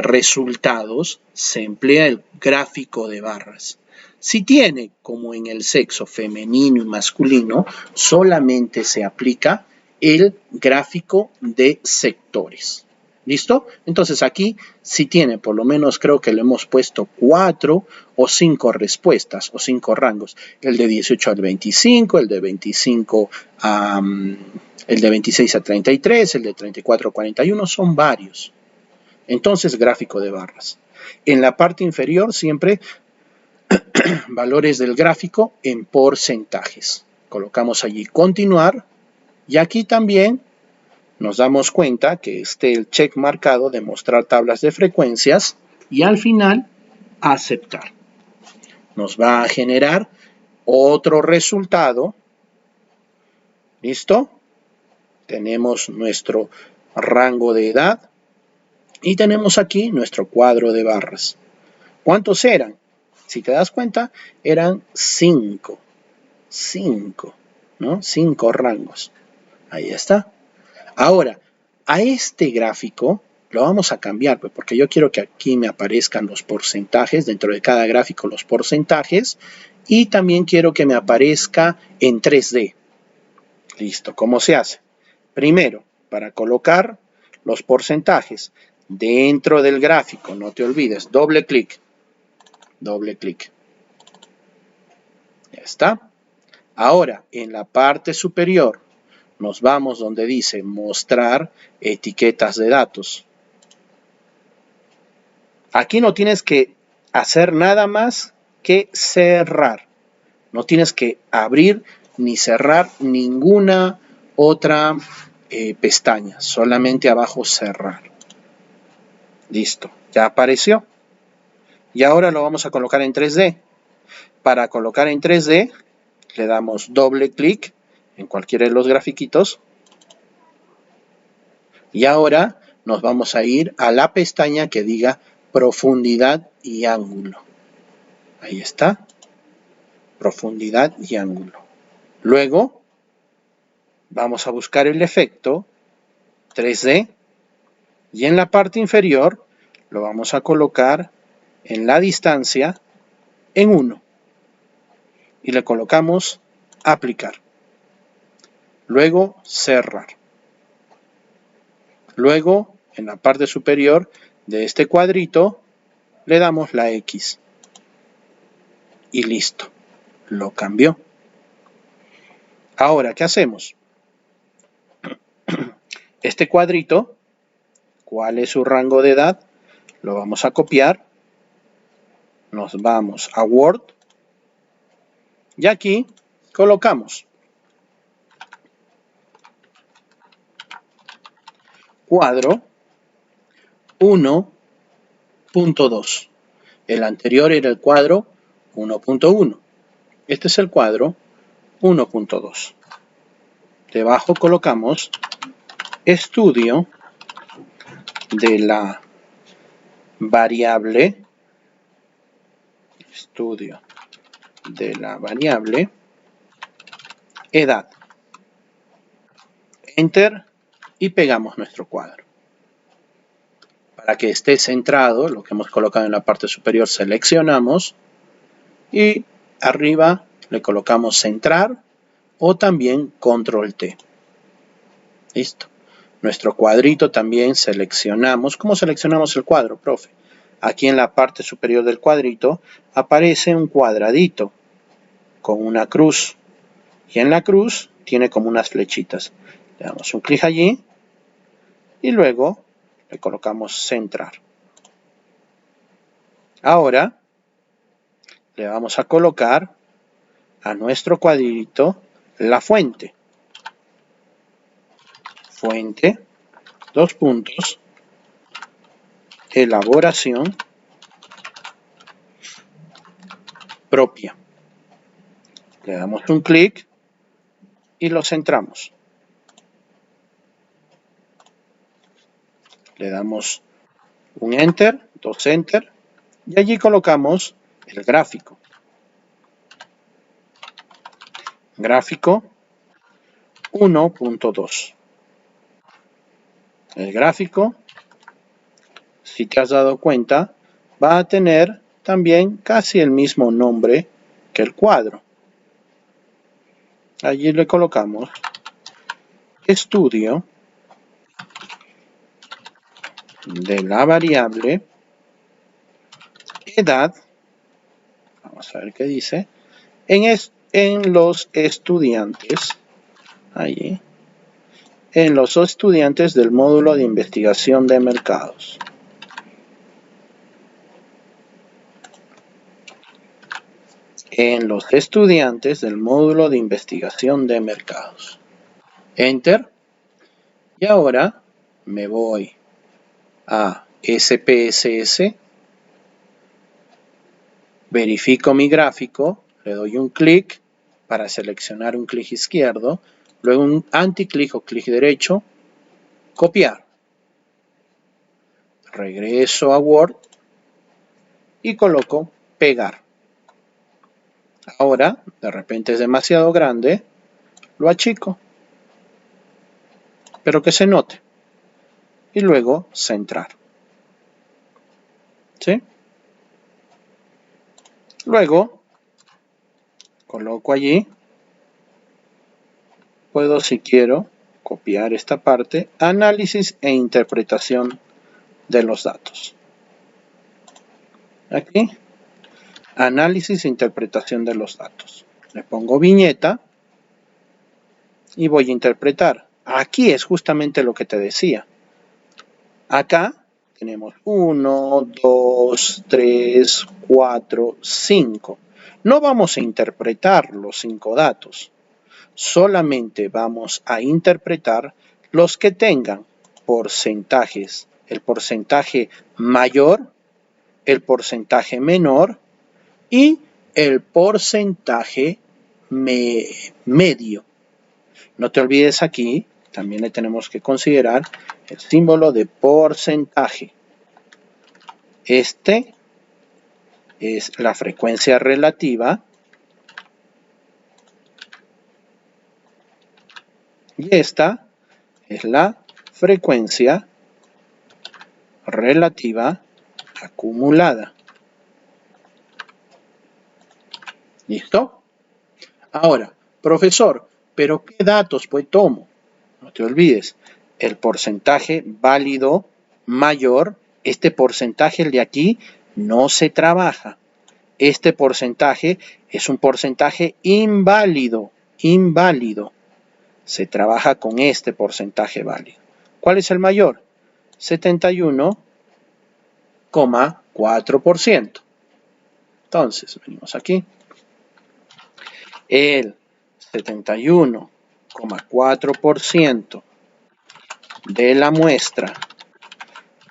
Speaker 1: resultados, se emplea el gráfico de barras. Si tiene, como en el sexo femenino y masculino, solamente se aplica el gráfico de sectores. ¿Listo? Entonces aquí si tiene, por lo menos creo que le hemos puesto 4 o 5 respuestas o 5 rangos. El de 18 al 25, el de 25 a... el de 26 a 33, el de 34 a 41, son varios. Entonces, gráfico de barras. En la parte inferior siempre valores del gráfico en porcentajes. Colocamos allí continuar y aquí también nos damos cuenta que esté el check marcado de mostrar tablas de frecuencias y al final aceptar. Nos va a generar otro resultado. ¿Listo? Tenemos nuestro rango de edad y tenemos aquí nuestro cuadro de barras. ¿Cuántos eran? Si te das cuenta, eran 5. 5, ¿no? 5 rangos. Ahí está. Ahora, a este gráfico lo vamos a cambiar, pues, porque yo quiero que aquí me aparezcan los porcentajes, dentro de cada gráfico los porcentajes, y también quiero que me aparezca en 3D. Listo, ¿cómo se hace? Primero, para colocar los porcentajes dentro del gráfico, no te olvides, doble clic. Doble clic. Ya está. Ahora, en la parte superior, nos vamos donde dice mostrar etiquetas de datos. Aquí no tienes que hacer nada más que cerrar. No tienes que abrir ni cerrar ninguna otra pestaña. Solamente abajo cerrar. Listo. Ya apareció. Y ahora lo vamos a colocar en 3D. Para colocar en 3D, le damos doble clic en cualquiera de los grafiquitos. Y ahora nos vamos a ir a la pestaña que diga profundidad y ángulo. Ahí está. Profundidad y ángulo. Luego, vamos a buscar el efecto 3D. Y en la parte inferior, lo vamos a colocar en la distancia en 1. Y le colocamos aplicar. Luego cerrar. Luego en la parte superior de este cuadrito le damos la X. Y listo. Lo cambió. Ahora, ¿qué hacemos? Este cuadrito, ¿cuál es su rango de edad? Lo vamos a copiar. Nos vamos a Word. Y aquí colocamos cuadro 1.2. El anterior era el cuadro 1.1. Este es el cuadro 1.2. Debajo colocamos estudio de la variable, edad. Enter y pegamos nuestro cuadro. Para que esté centrado, lo que hemos colocado en la parte superior, seleccionamos y arriba le colocamos centrar o también control T. Listo. Nuestro cuadrito también seleccionamos. ¿Cómo seleccionamos el cuadro, profe? Aquí en la parte superior del cuadrito aparece un cuadradito con una cruz. Y en la cruz tiene como unas flechitas. Le damos un clic allí y luego le colocamos centrar. Ahora le vamos a colocar a nuestro cuadrito la fuente. Fuente, dos puntos, elaboración propia. Le damos un clic y lo centramos. Le damos un enter, dos enter, y allí colocamos el gráfico. Gráfico 1.2. El gráfico, si te has dado cuenta, va a tener también casi el mismo nombre que el cuadro. Allí le colocamos estudio de la variable edad. Vamos a ver qué dice. En los estudiantes, allí, en los estudiantes del módulo de investigación de mercados. En los estudiantes del módulo de investigación de mercados. Enter. Y ahora me voy a SPSS. Verifico mi gráfico. Le doy un clic para seleccionar un clic izquierdo. Luego un anticlic o clic derecho. Copiar. Regreso a Word. Y coloco pegar. Ahora, de repente es demasiado grande, lo achico, pero que se note. Y luego centrar. ¿Sí? Luego, coloco allí. Puedo, si quiero, copiar esta parte. Análisis e interpretación de los datos. Aquí. Análisis e interpretación de los datos. Le pongo viñeta y voy a interpretar. Aquí es justamente lo que te decía. Acá tenemos 1, 2, 3, 4, 5. No vamos a interpretar los 5 datos. Solamente vamos a interpretar los que tengan porcentajes. El porcentaje mayor, el porcentaje menor y el porcentaje medio. No te olvides aquí, también le tenemos que considerar el símbolo de porcentaje. Este es la frecuencia relativa y esta es la frecuencia relativa acumulada. ¿Listo? Ahora, profesor, ¿pero qué datos pues tomo? No te olvides, el porcentaje válido mayor, este porcentaje, el de aquí, no se trabaja. Este porcentaje es un porcentaje inválido, Se trabaja con este porcentaje válido. ¿Cuál es el mayor? 71,4%. Entonces, venimos aquí. El 71,4% de la muestra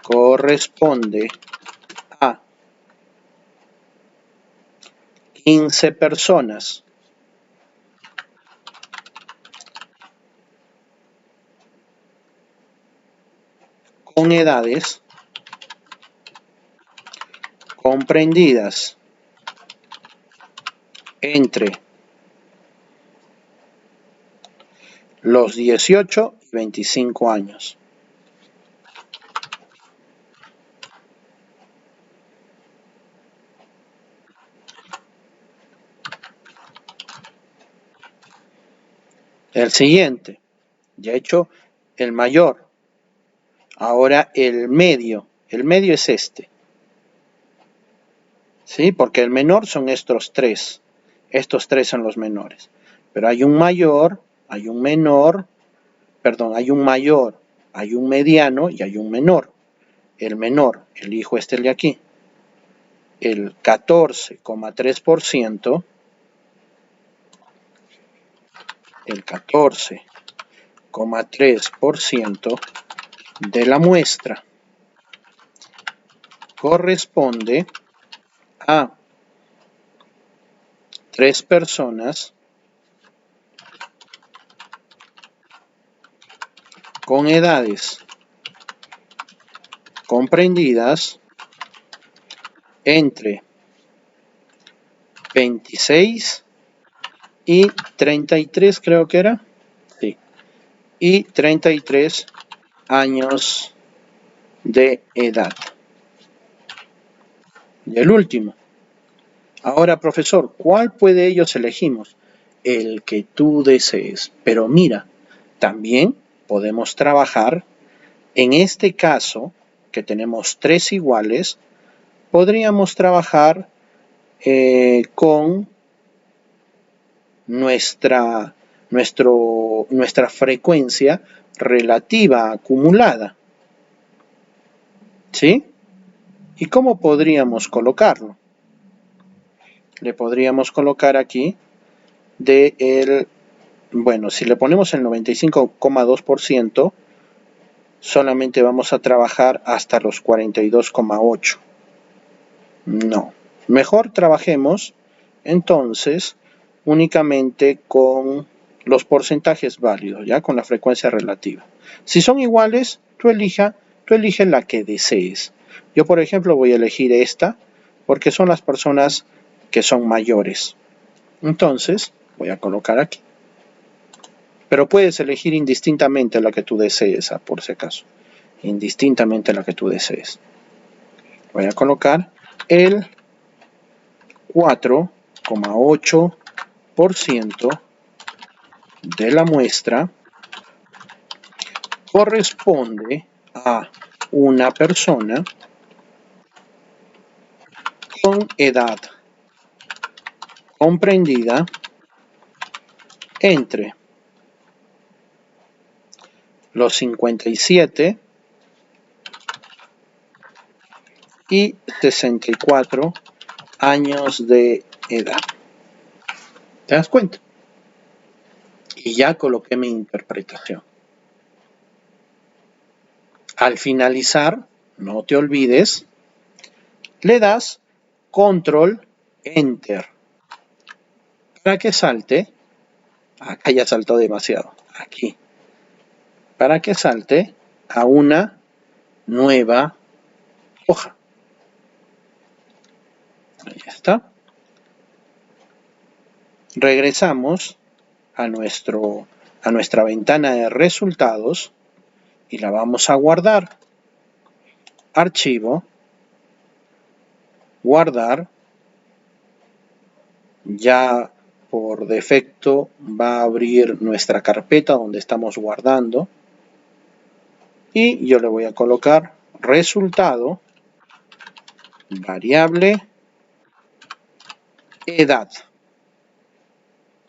Speaker 1: corresponde a 15 personas con edades comprendidas entre los 18 y 25 años. El siguiente, ya he hecho el mayor. Ahora el medio es este. ¿Sí? Porque el menor son estos tres son los menores. Pero hay un mayor, hay un menor, perdón, hay un mayor, hay un mediano y hay un menor. El menor, elijo este de aquí, el 14,3%, el 14,3% de la muestra corresponde a 3 personas con edades comprendidas entre 26 y 33, creo que era, sí, y 33 años de edad. Y el último. Ahora, profesor, ¿cuál de ellos elegimos? El que tú desees. Pero mira, también podemos trabajar, en este caso, que tenemos 3 iguales, podríamos trabajar con nuestra frecuencia relativa acumulada. ¿Sí? ¿Y cómo podríamos colocarlo? Le podríamos colocar aquí bueno, si le ponemos el 95,2%, solamente vamos a trabajar hasta los 42,8%. No, mejor trabajemos entonces únicamente con los porcentajes válidos, ya con la frecuencia relativa. Si son iguales, tú eliges la que desees. Yo, por ejemplo, voy a elegir esta porque son las personas que son mayores. Entonces, voy a colocar aquí. Pero puedes elegir indistintamente la que tú desees, por si acaso. Indistintamente la que tú desees. Voy a colocar el 4,8% de la muestra corresponde a una persona con edad comprendida entre los 57 y 64 años de edad. ¿Te das cuenta? Y ya coloqué mi interpretación. Al finalizar, no te olvides, le das Control Enter para que salte. Acá ya saltó demasiado. Aquí. Para que salte a una nueva hoja. Ahí está. Regresamos a nuestra ventana de resultados y la vamos a guardar. Archivo. Guardar. Ya por defecto va a abrir nuestra carpeta donde estamos guardando. Y yo le voy a colocar resultado, variable, edad.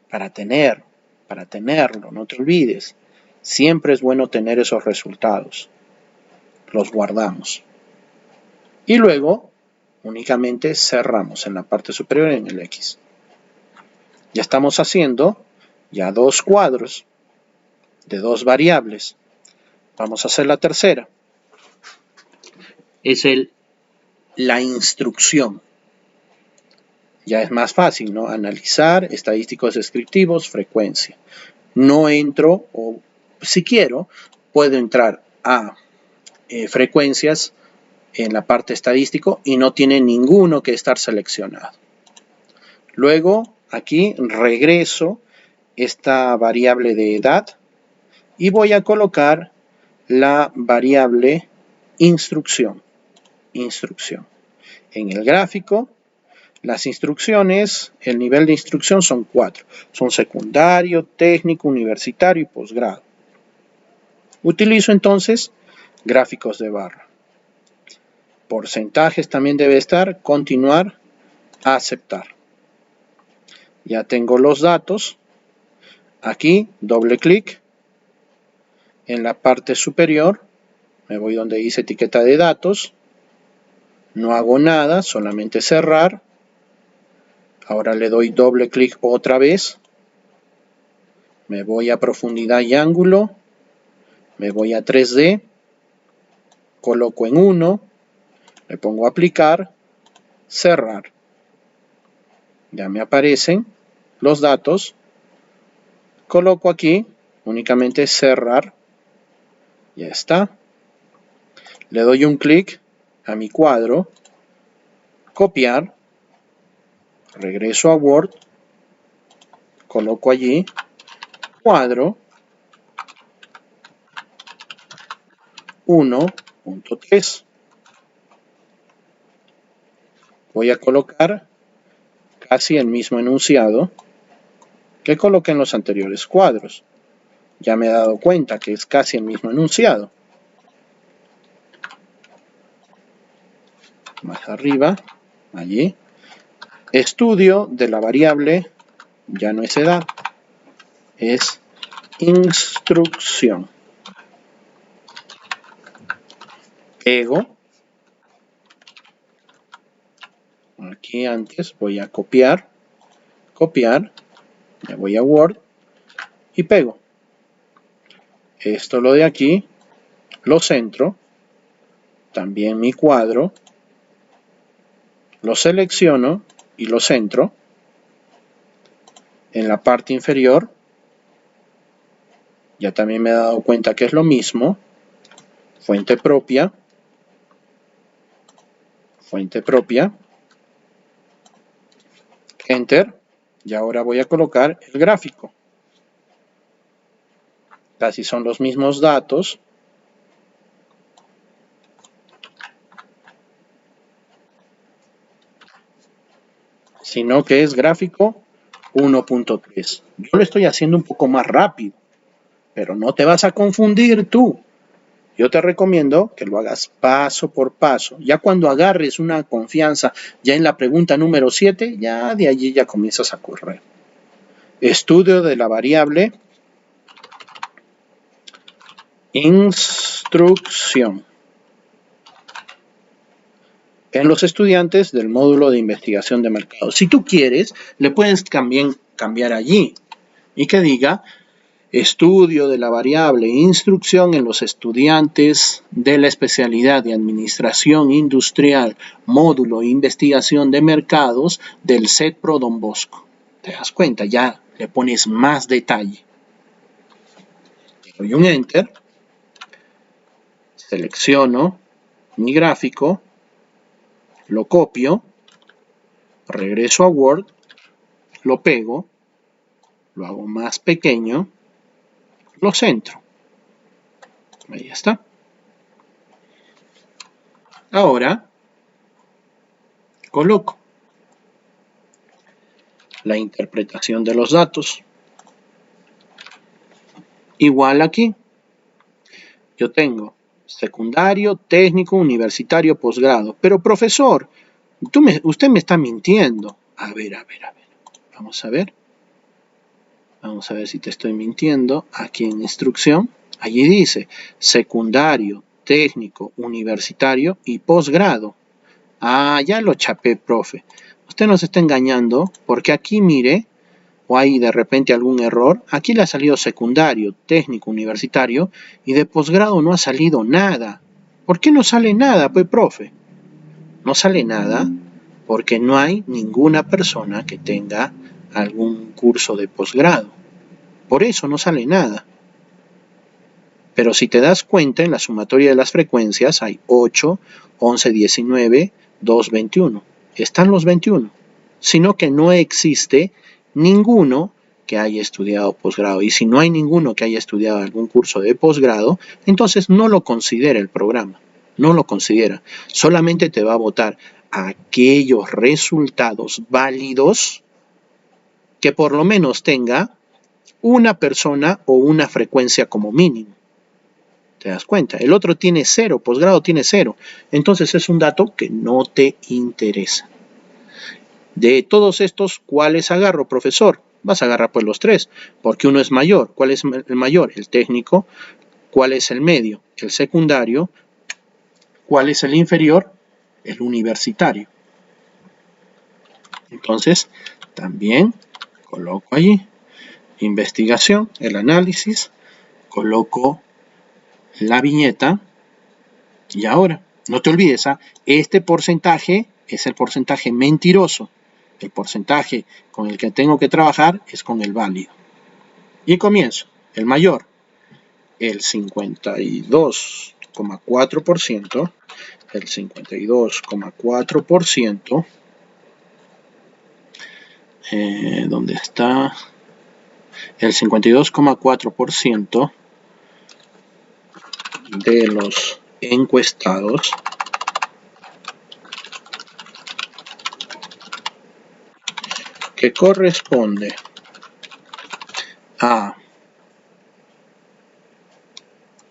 Speaker 1: Para tenerlo, no te olvides. Siempre es bueno tener esos resultados. Los guardamos. Y luego únicamente cerramos en la parte superior en el X. Ya estamos haciendo Ya 2 cuadros de 2 variables. Vamos a hacer la tercera. Es la instrucción. Ya es más fácil, ¿no? Analizar, estadísticos descriptivos, frecuencia. No entro, o si quiero, puedo entrar a frecuencias en la parte estadístico y no tiene ninguno que estar seleccionado. Luego, aquí regreso esta variable de edad y voy a colocar la variable instrucción. En el gráfico, las instrucciones, el nivel de instrucción son 4. Son secundario, técnico, universitario y posgrado. Utilizo entonces gráficos de barra. Porcentajes también debe estar, continuar, aceptar. Ya tengo los datos. Aquí, doble clic. En la parte superior, me voy donde dice etiqueta de datos. No hago nada, solamente cerrar. Ahora le doy doble clic otra vez. Me voy a profundidad y ángulo. Me voy a 3D. Coloco en 1. Le pongo aplicar. Cerrar. Ya me aparecen los datos. Coloco aquí únicamente cerrar. Ya está. Le doy un clic a mi cuadro. Copiar. Regreso a Word. Coloco allí. Cuadro 1.3. Voy a colocar casi el mismo enunciado que coloqué en los anteriores cuadros. Ya me he dado cuenta que es casi el mismo enunciado. Más arriba, allí. Estudio de la variable, ya no es edad, es instrucción. Pego. Aquí antes voy a copiar, me voy a Word y pego. Esto lo de aquí, lo centro, también mi cuadro, lo selecciono y lo centro. En la parte inferior, ya también me he dado cuenta que es lo mismo, fuente propia, Enter, y ahora voy a colocar el gráfico. Casi son los mismos datos. Sino que es gráfico 1.3. Yo lo estoy haciendo un poco más rápido, pero no te vas a confundir tú. Yo te recomiendo que lo hagas paso por paso. Ya cuando agarres una confianza, ya en la pregunta número 7, ya de allí ya comienzas a correr. Estudio de la variable instrucción en los estudiantes del módulo de investigación de mercado. Si tú quieres, le puedes también cambiar allí y que diga estudio de la variable instrucción en los estudiantes de la especialidad de administración industrial, módulo de investigación de mercados del CETPRO Don Bosco. ¿Te das cuenta? Ya le pones más detalle. Doy un Enter. Selecciono mi gráfico. Lo copio. Regreso a Word. Lo pego. Lo hago más pequeño. Lo centro. Ahí está. Ahora coloco la interpretación de los datos. Igual aquí. Yo tengo secundario, técnico, universitario, posgrado. Pero profesor, usted me está mintiendo. A ver. Vamos a ver. Vamos a ver si te estoy mintiendo. Aquí en instrucción, allí dice secundario, técnico, universitario y posgrado. Ah, ya lo chapé, profe. Usted nos está engañando porque aquí, mire, o hay de repente algún error. Aquí le ha salido secundario, técnico, universitario, y de posgrado no ha salido nada. ¿Por qué no sale nada, pues, profe? No sale nada porque no hay ninguna persona que tenga algún curso de posgrado. Por eso no sale nada. Pero si te das cuenta, en la sumatoria de las frecuencias hay 8, 11, 19, 2, 21. Están los 21. Sino que no existe ninguno que haya estudiado posgrado. Y si no hay ninguno que haya estudiado algún curso de posgrado, entonces no lo considera el programa. No lo considera. Solamente te va a votar aquellos resultados válidos que por lo menos tenga una persona o una frecuencia como mínimo. ¿Te das cuenta? El otro tiene 0, posgrado tiene 0. Entonces es un dato que no te interesa. De todos estos, ¿cuáles agarro, profesor? Vas a agarrar pues los 3, porque uno es mayor. ¿Cuál es el mayor? El técnico. ¿Cuál es el medio? El secundario. ¿Cuál es el inferior? El universitario. Entonces, también coloco allí investigación, el análisis, coloco la viñeta y ahora, no te olvides, este porcentaje es el porcentaje mentiroso. El porcentaje con el que tengo que trabajar es con el válido. Y comienzo. El mayor, el 52,4%, el 52,4%, ¿dónde está? El 52,4% de los encuestados que corresponde a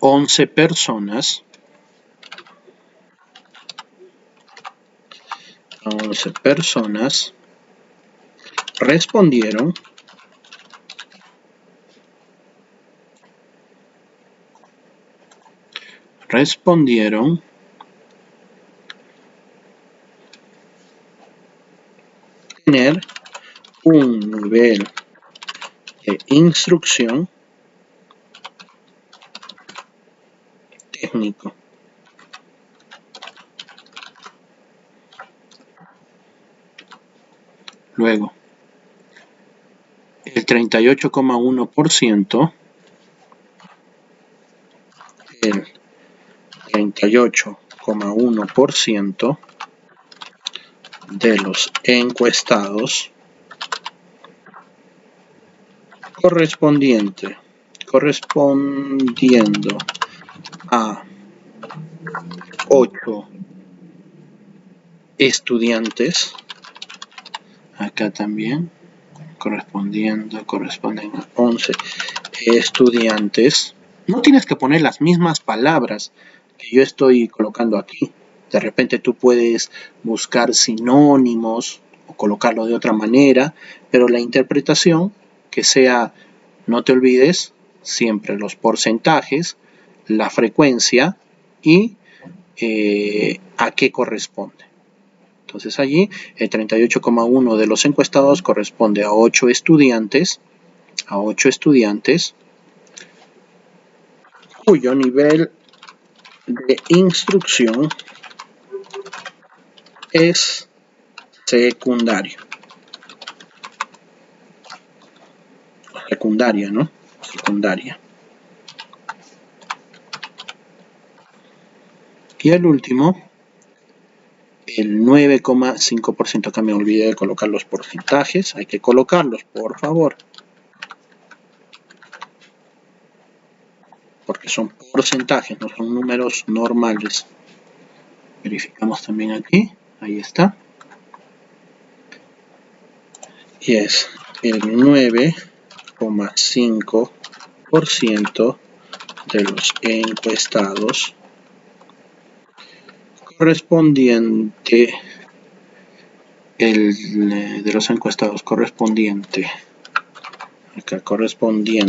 Speaker 1: 11 personas, respondieron tener un nivel de instrucción técnico. Luego, el 38,1%, el 38,1% de los encuestados correspondiendo a 8 estudiantes, acá también corresponden a 11 estudiantes. No tienes que poner las mismas palabras que yo estoy colocando aquí. De repente tú puedes buscar sinónimos o colocarlo de otra manera, pero la interpretación que sea, no te olvides, siempre los porcentajes, la frecuencia y a qué corresponde. Entonces allí el 38,1 de los encuestados corresponde a 8 estudiantes, cuyo nivel de instrucción es secundaria, ¿no? Secundaria. Y el último, el 9,5%. Acá me olvidé de colocar los porcentajes. Hay que colocarlos, por favor. Porque son porcentajes, no son números normales. Verificamos también aquí. Ahí está. Y es el 9,5% de los encuestados correspondiente que corresponde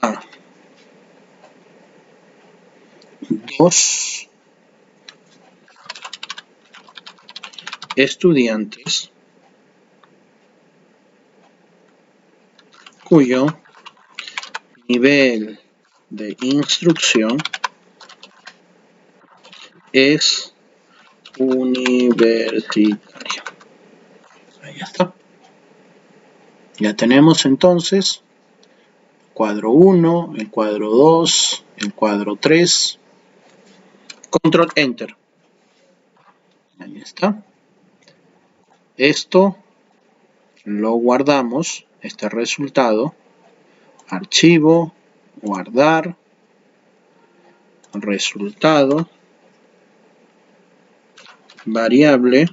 Speaker 1: a 2 estudiantes cuyo nivel de instrucción es universitario. Ahí está. Ya tenemos entonces cuadro 1, el cuadro 2, el cuadro 3. Control Enter. Ahí está. Esto lo guardamos, este resultado. Archivo, guardar, resultado, variable,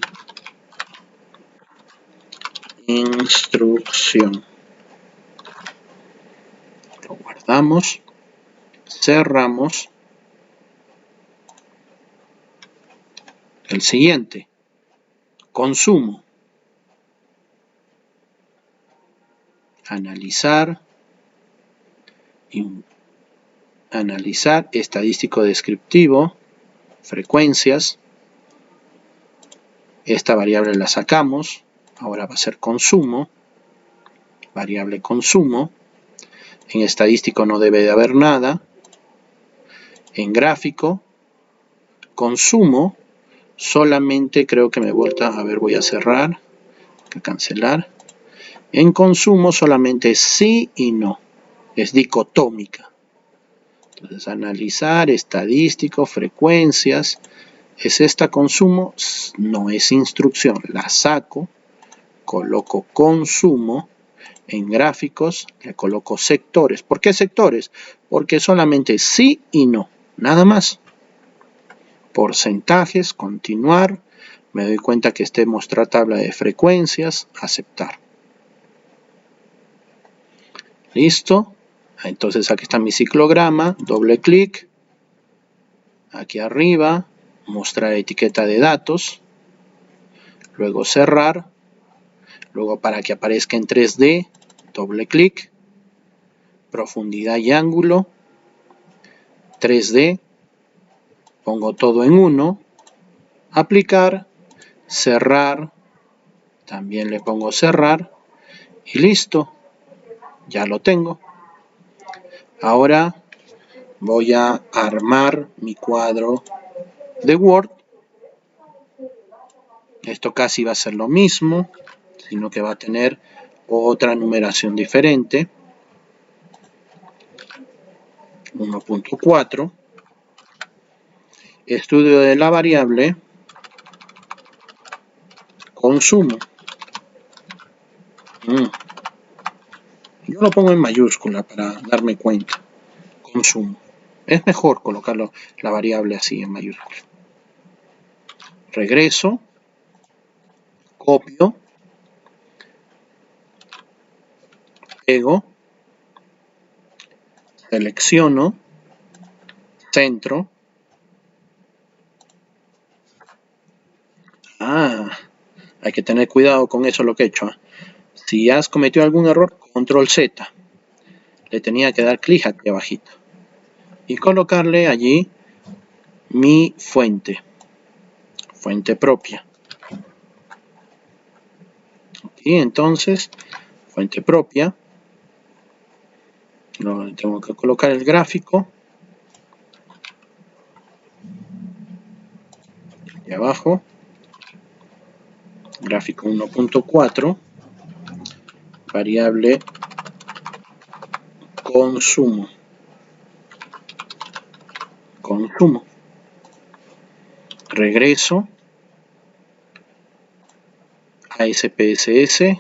Speaker 1: instrucción. Lo guardamos, cerramos. El siguiente, consumo. Analizar, estadístico descriptivo, frecuencias. Esta variable la sacamos, ahora va a ser consumo, variable consumo. En estadístico no debe de haber nada. En gráfico, consumo, solamente creo que me vuelta, a ver, voy a cerrar, a cancelar. En consumo solamente sí y no, es dicotómica. Entonces, analizar, estadístico, frecuencias. ¿Es esta consumo? No es instrucción. La saco, coloco consumo. En gráficos le coloco sectores. ¿Por qué sectores? Porque solamente sí y no, nada más. Porcentajes, continuar. Me doy cuenta que esté mostrar tabla de frecuencias, aceptar. Listo. Entonces aquí está mi ciclograma, doble clic. Aquí arriba, mostrar etiqueta de datos. Luego cerrar. Luego para que aparezca en 3D, doble clic. Profundidad y ángulo. 3D. Pongo todo en 1. Aplicar. Cerrar. También le pongo cerrar. Y listo. Ya lo tengo. Ahora voy a armar mi cuadro de Word. Esto casi va a ser lo mismo, sino que va a tener otra numeración diferente. 1.4. Estudio de la variable consumo. Yo lo pongo en mayúscula para darme cuenta. Consumo. Es mejor colocarlo la variable así en mayúscula. Regreso. Copio. Pego. Selecciono. Centro. Hay que tener cuidado con eso lo que he hecho. Si has cometido algún error, control Z. Le tenía que dar clic aquí abajito. Y colocarle allí mi fuente. Fuente propia. Y entonces, fuente propia. Tengo que colocar el gráfico. Y abajo. Gráfico 1.4. Variable consumo. Consumo. Regreso a SPSS.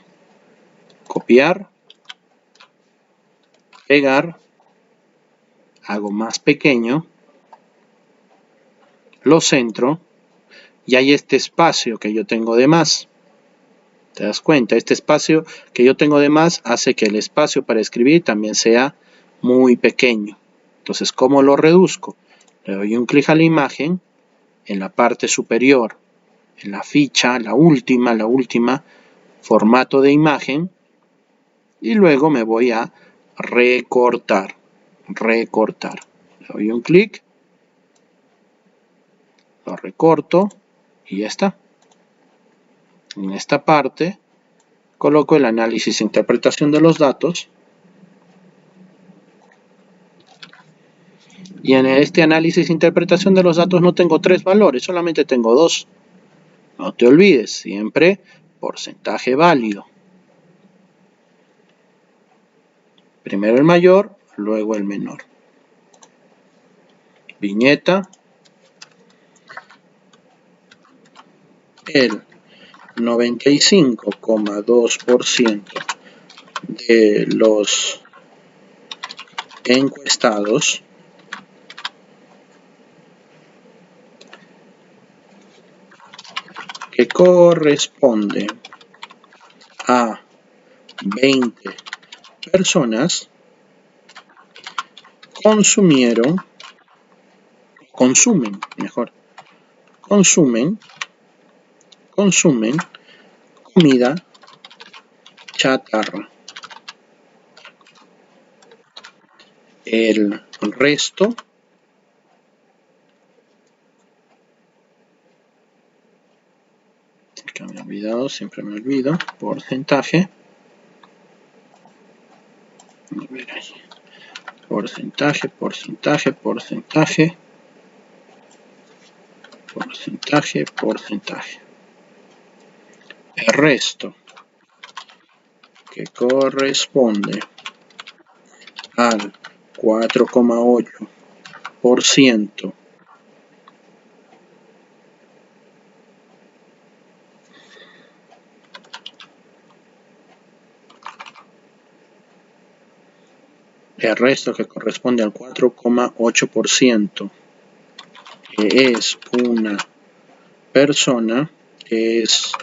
Speaker 1: Copiar. Pegar. Hago más pequeño. Lo centro. Y hay este espacio que yo tengo de más. ¿Te das cuenta? Este espacio que yo tengo de más hace que el espacio para escribir también sea muy pequeño. Entonces, ¿cómo lo reduzco? Le doy un clic a la imagen, en la parte superior, en la ficha, la última, formato de imagen, y luego me voy a recortar. Recortar. Le doy un clic, lo recorto y ya está. En esta parte coloco el análisis e interpretación de los datos. Y en este análisis e interpretación de los datos no tengo 3 valores, solamente tengo 2. No te olvides, siempre porcentaje válido. Primero el mayor, luego el menor. Viñeta. El 95,2% de los encuestados que corresponde a 20 personas consumen comida chatarra. El resto que me he olvidado, siempre me olvido, porcentaje. A ver ahí. Porcentaje. El resto que corresponde al 4,8% que es una persona que es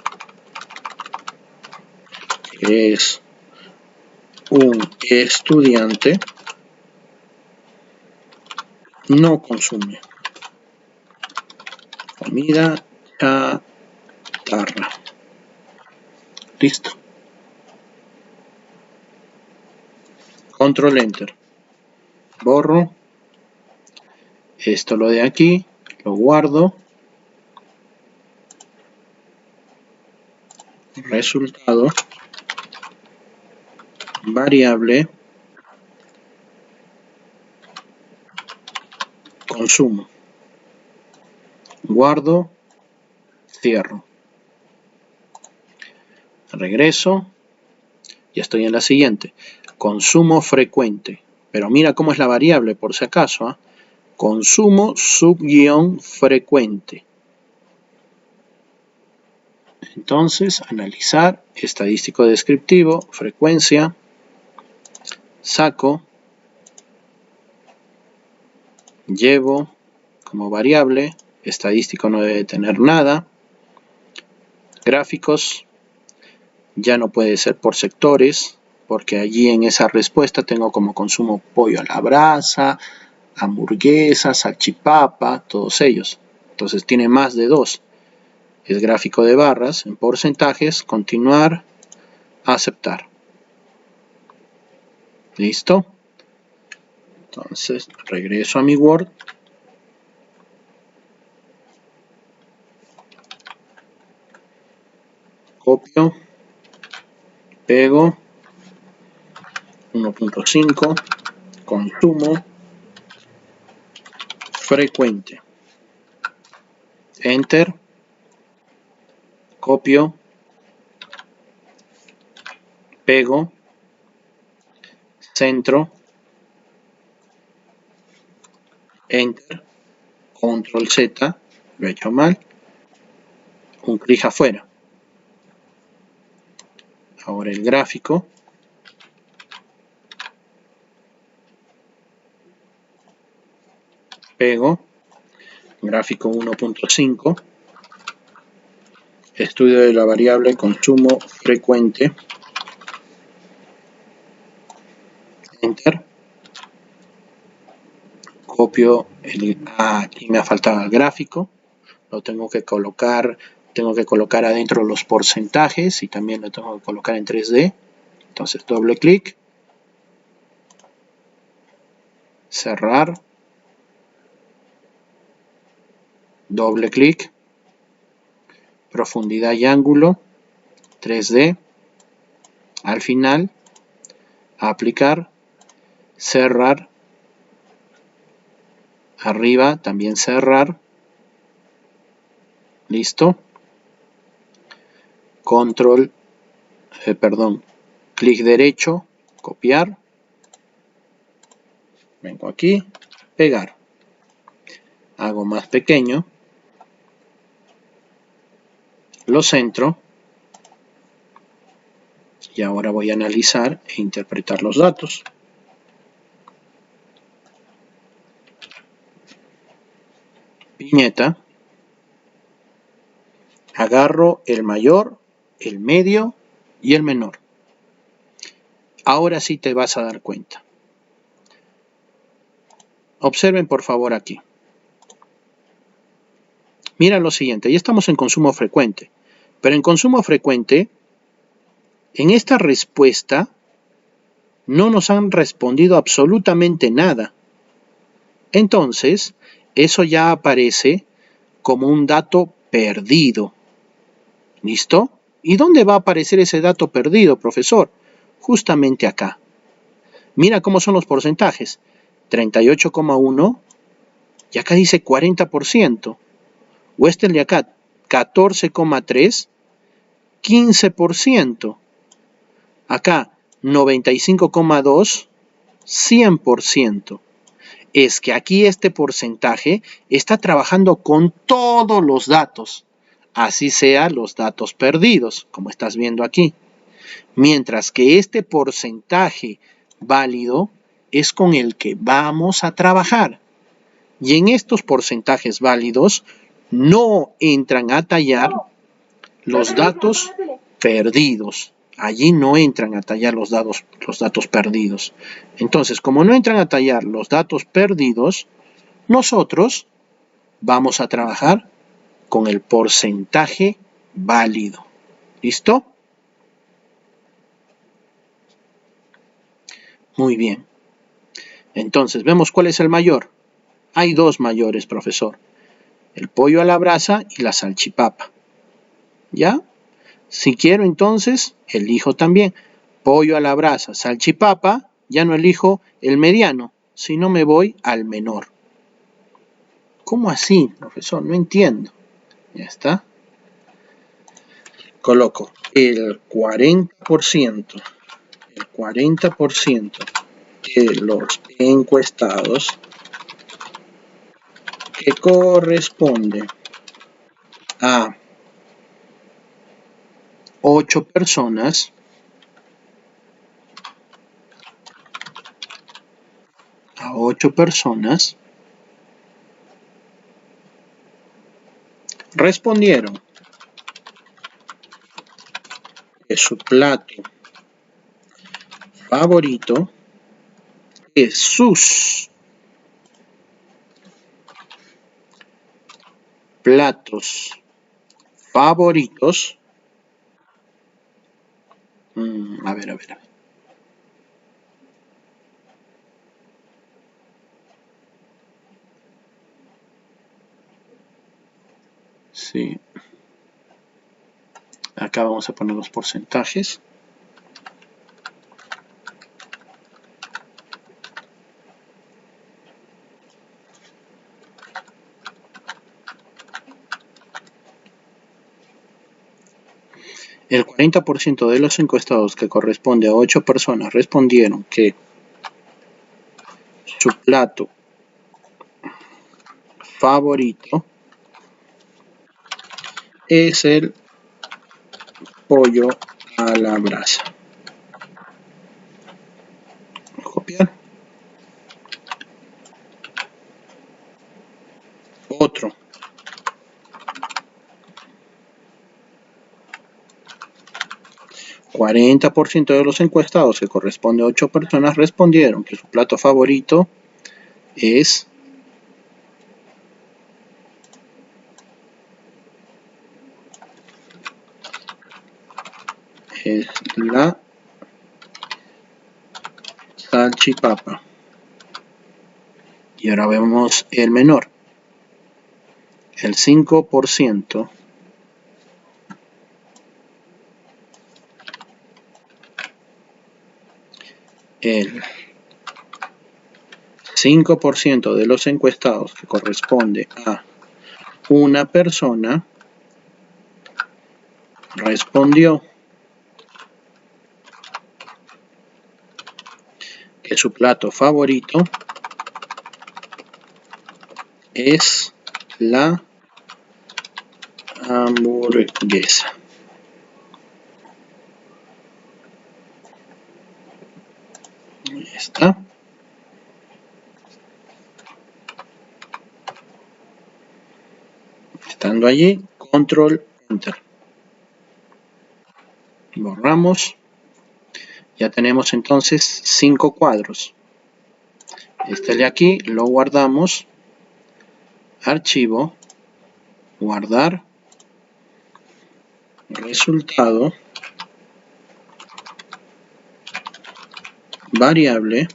Speaker 1: un estudiante, no consume comida chatarra. Listo. Control Enter. Borro. Esto lo de aquí. Lo guardo. Resultado. Variable. Consumo. Guardo. Cierro. Regreso. Ya estoy en la siguiente. Consumo frecuente. Pero mira cómo es la variable, por si acaso. ¿eh? Consumo subguión frecuente. Entonces, analizar, estadístico descriptivo, frecuencia, saco, llevo como variable, estadístico no debe tener nada, gráficos, ya no puede ser por sectores, porque allí en esa respuesta tengo como consumo pollo a la brasa, hamburguesas, salchipapa, todos ellos. Entonces tiene más de 2. Es gráfico de barras, en porcentajes, continuar, aceptar. ¿Listo? Entonces regreso a mi Word. Copio. Pego. 1.5. Consumo frecuente. Enter. Copio. Pego. Centro. Enter. Control Z. Lo he hecho mal. Un clic afuera. Ahora el gráfico. Pego. Gráfico 1.5. Estudio de la variable consumo frecuente. Enter. Copio aquí me ha faltado el gráfico. Lo tengo que colocar adentro los porcentajes y también lo tengo que colocar en 3D. Entonces doble clic. Cerrar. Doble clic. Profundidad y ángulo. 3D, al final, aplicar, cerrar, arriba también cerrar, listo, clic derecho, copiar, vengo aquí, pegar, hago más pequeño, lo centro, y ahora voy a analizar e interpretar los datos. Viñeta, agarro el mayor, el medio y el menor. Ahora sí te vas a dar cuenta. Observen por favor aquí. Mira lo siguiente, ya estamos en consumo frecuente, pero en consumo frecuente, en esta respuesta, no nos han respondido absolutamente nada. Entonces, eso ya aparece como un dato perdido. ¿Listo? ¿Y dónde va a aparecer ese dato perdido, profesor? Justamente acá. Mira cómo son los porcentajes. 38,1 y acá dice 40%. O este de acá, 14,3, 15%. Acá, 95,2, 100%. Es que aquí este porcentaje está trabajando con todos los datos, así sea los datos perdidos, como estás viendo aquí. Mientras que este porcentaje válido es con el que vamos a trabajar. Y en estos porcentajes válidos no entran a tallar los datos perdidos. Allí no entran a tallar los datos perdidos. Entonces, como no entran a tallar los datos perdidos, nosotros vamos a trabajar con el porcentaje válido. ¿Listo? Muy bien. Entonces, vemos cuál es el mayor. Hay dos mayores, profesor. El pollo a la brasa y la salchipapa. ¿Ya? Si quiero, entonces, elijo también pollo a la brasa, salchipapa, ya no elijo el mediano, sino me voy al menor. ¿Cómo así, profesor? No entiendo. Ya está. Coloco el 40%. El 40% de los encuestados que corresponde a 8 personas respondieron que su plato favorito es sus platos favoritos. A ver. Sí. Acá vamos a poner los porcentajes. El 40% de los encuestados, que corresponde a 8 personas, respondieron que su plato favorito es el pollo a la brasa. Copiar. Otro. El 40% de los encuestados, que corresponde a 8 personas, respondieron que su plato favorito es la salchipapa. Y ahora vemos el menor. El 5% el 5% de los encuestados, que corresponde a una persona, respondió que su plato favorito es la hamburguesa. Ahí está. Estando allí, control enter. Borramos. Ya tenemos entonces 5 cuadros. Este de aquí lo guardamos. Archivo. Guardar. Resultado. Variable.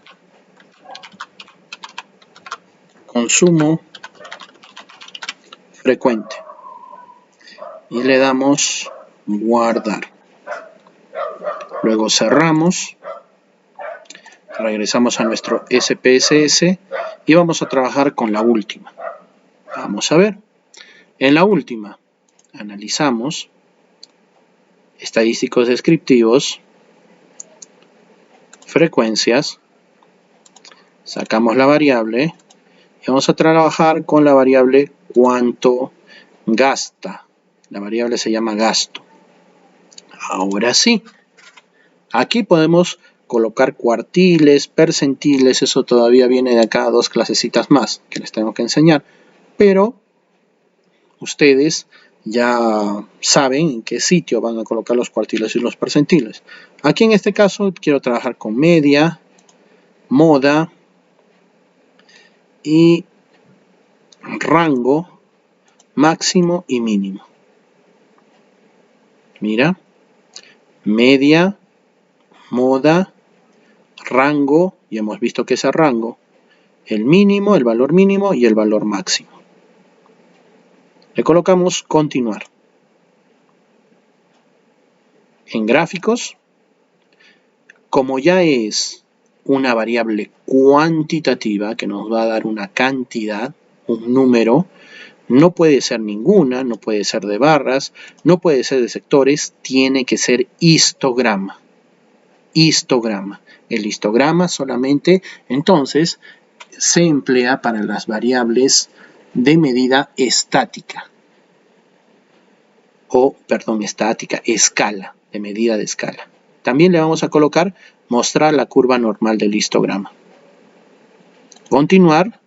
Speaker 1: Consumo frecuente. Y le damos guardar. Luego cerramos. Regresamos a nuestro SPSS y vamos a trabajar con la última. Vamos a ver. En la última, analizamos estadísticos descriptivos, frecuencias, sacamos la variable y vamos a trabajar con la variable cuánto gasta. La variable se llama gasto. Ahora sí, aquí podemos colocar cuartiles, percentiles, eso todavía viene de acá 2 clasecitas más que les tengo que enseñar, pero ustedes ya saben en qué sitio van a colocar los cuartiles y los percentiles. Aquí en este caso quiero trabajar con media, moda y rango máximo y mínimo. Mira, media, moda, rango, y hemos visto que es el rango, el mínimo, el valor mínimo y el valor máximo. Le colocamos continuar. En gráficos, como ya es una variable cuantitativa que nos va a dar una cantidad, un número, no puede ser ninguna, no puede ser de barras, no puede ser de sectores, tiene que ser histograma. Histograma. El histograma solamente, entonces, se emplea para las variables de medida estática. Estática, escala, de medida de escala. También le vamos a colocar mostrar la curva normal del histograma. Continuar.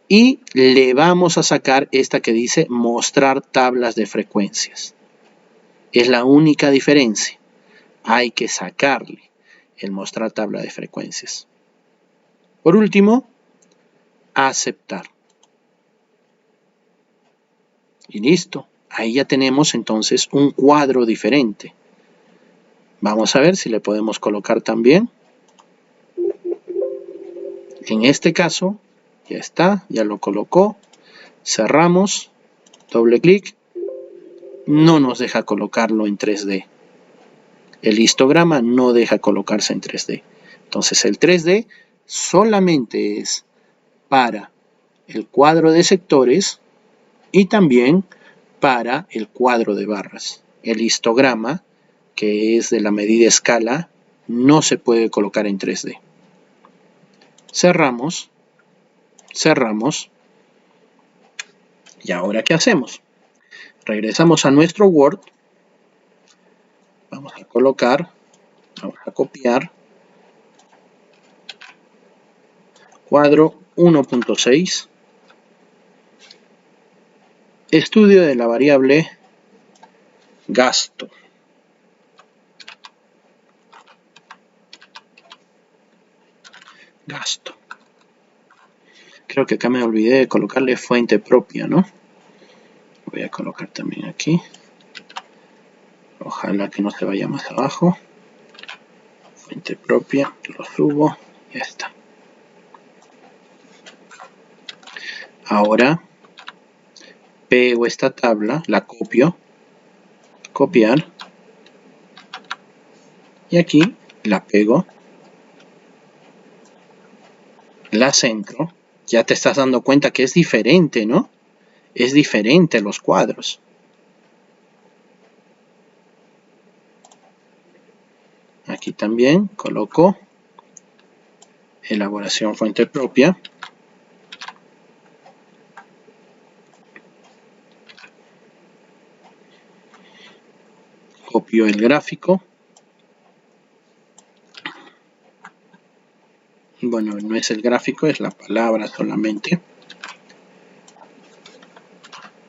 Speaker 1: Y le vamos a sacar esta que dice mostrar tablas de frecuencias. Es la única diferencia. Hay que sacarle el mostrar tabla de frecuencias. Por último, aceptar. Y listo. Ahí ya tenemos entonces un cuadro diferente. Vamos a ver si le podemos colocar también. En este caso, ya está, ya lo colocó. Cerramos, doble clic. No nos deja colocarlo en 3D. El histograma no deja colocarse en 3D. Entonces el 3D solamente es para el cuadro de sectores y también para el cuadro de barras. El histograma, que es de la medida escala, no se puede colocar en 3D. Cerramos. Cerramos. ¿Y ahora qué hacemos? Regresamos a nuestro Word. Vamos a colocar, vamos a copiar. Cuadro 1.6. Estudio de la variable gasto. Gasto. Creo que acá me olvidé de colocarle fuente propia, ¿no? Voy a colocar también aquí. Ojalá que no se vaya más abajo. Fuente propia, lo subo. Ya está. Ahora pego esta tabla, la copio. Copiar. Y aquí la pego. la centro, ya te estás dando cuenta que es diferente, ¿no? Es diferente los cuadros. Aquí también coloco elaboración fuente propia. Copio el gráfico. Bueno, no es el gráfico, es la palabra solamente.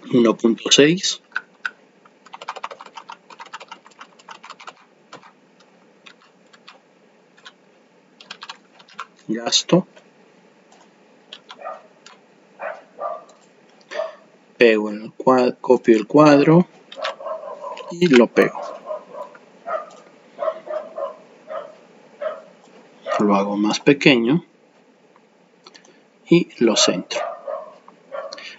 Speaker 1: 1.6. Gasto. Pego el cuadro, copio el cuadro y lo pego. Lo hago más pequeño y lo centro.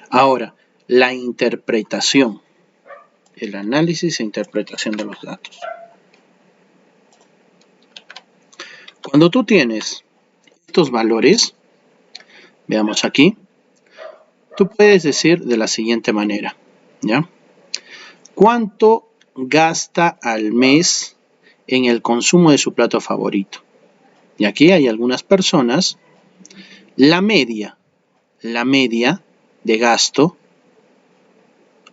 Speaker 1: Ahora, la interpretación. El análisis e interpretación de los datos. Cuando tú tienes estos valores, veamos aquí, tú puedes decir de la siguiente manera, ¿ya? ¿Cuánto gasta al mes en el consumo de su plato favorito? Y aquí hay algunas personas, la media de gasto,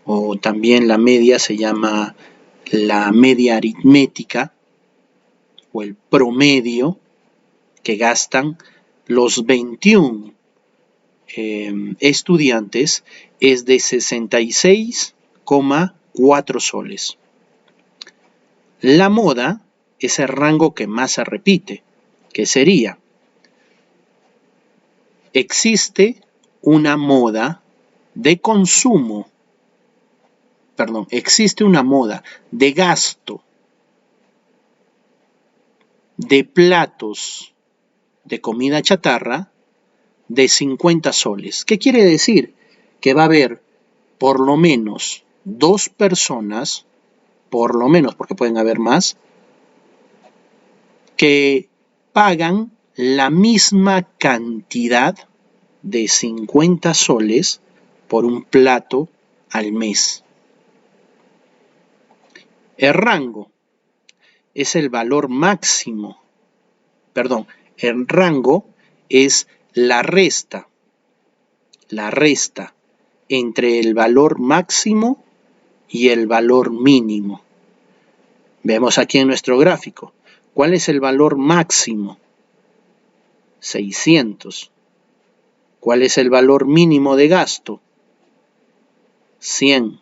Speaker 1: o también la media se llama la media aritmética, o el promedio que gastan los 21 estudiantes es de 66,4 soles. La moda es el rango que más se repite, que sería, existe una moda de consumo, perdón, existe una moda de gasto de platos de comida chatarra de 50 soles. ¿Qué quiere decir? Que va a haber por lo menos 2 personas, por lo menos, porque pueden haber más, que pagan la misma cantidad de 50 soles por un plato al mes. El rango es el valor máximo, perdón, el rango es la resta entre el valor máximo y el valor mínimo. Vemos aquí en nuestro gráfico, ¿cuál es el valor máximo? 600. ¿Cuál es el valor mínimo de gasto? 100.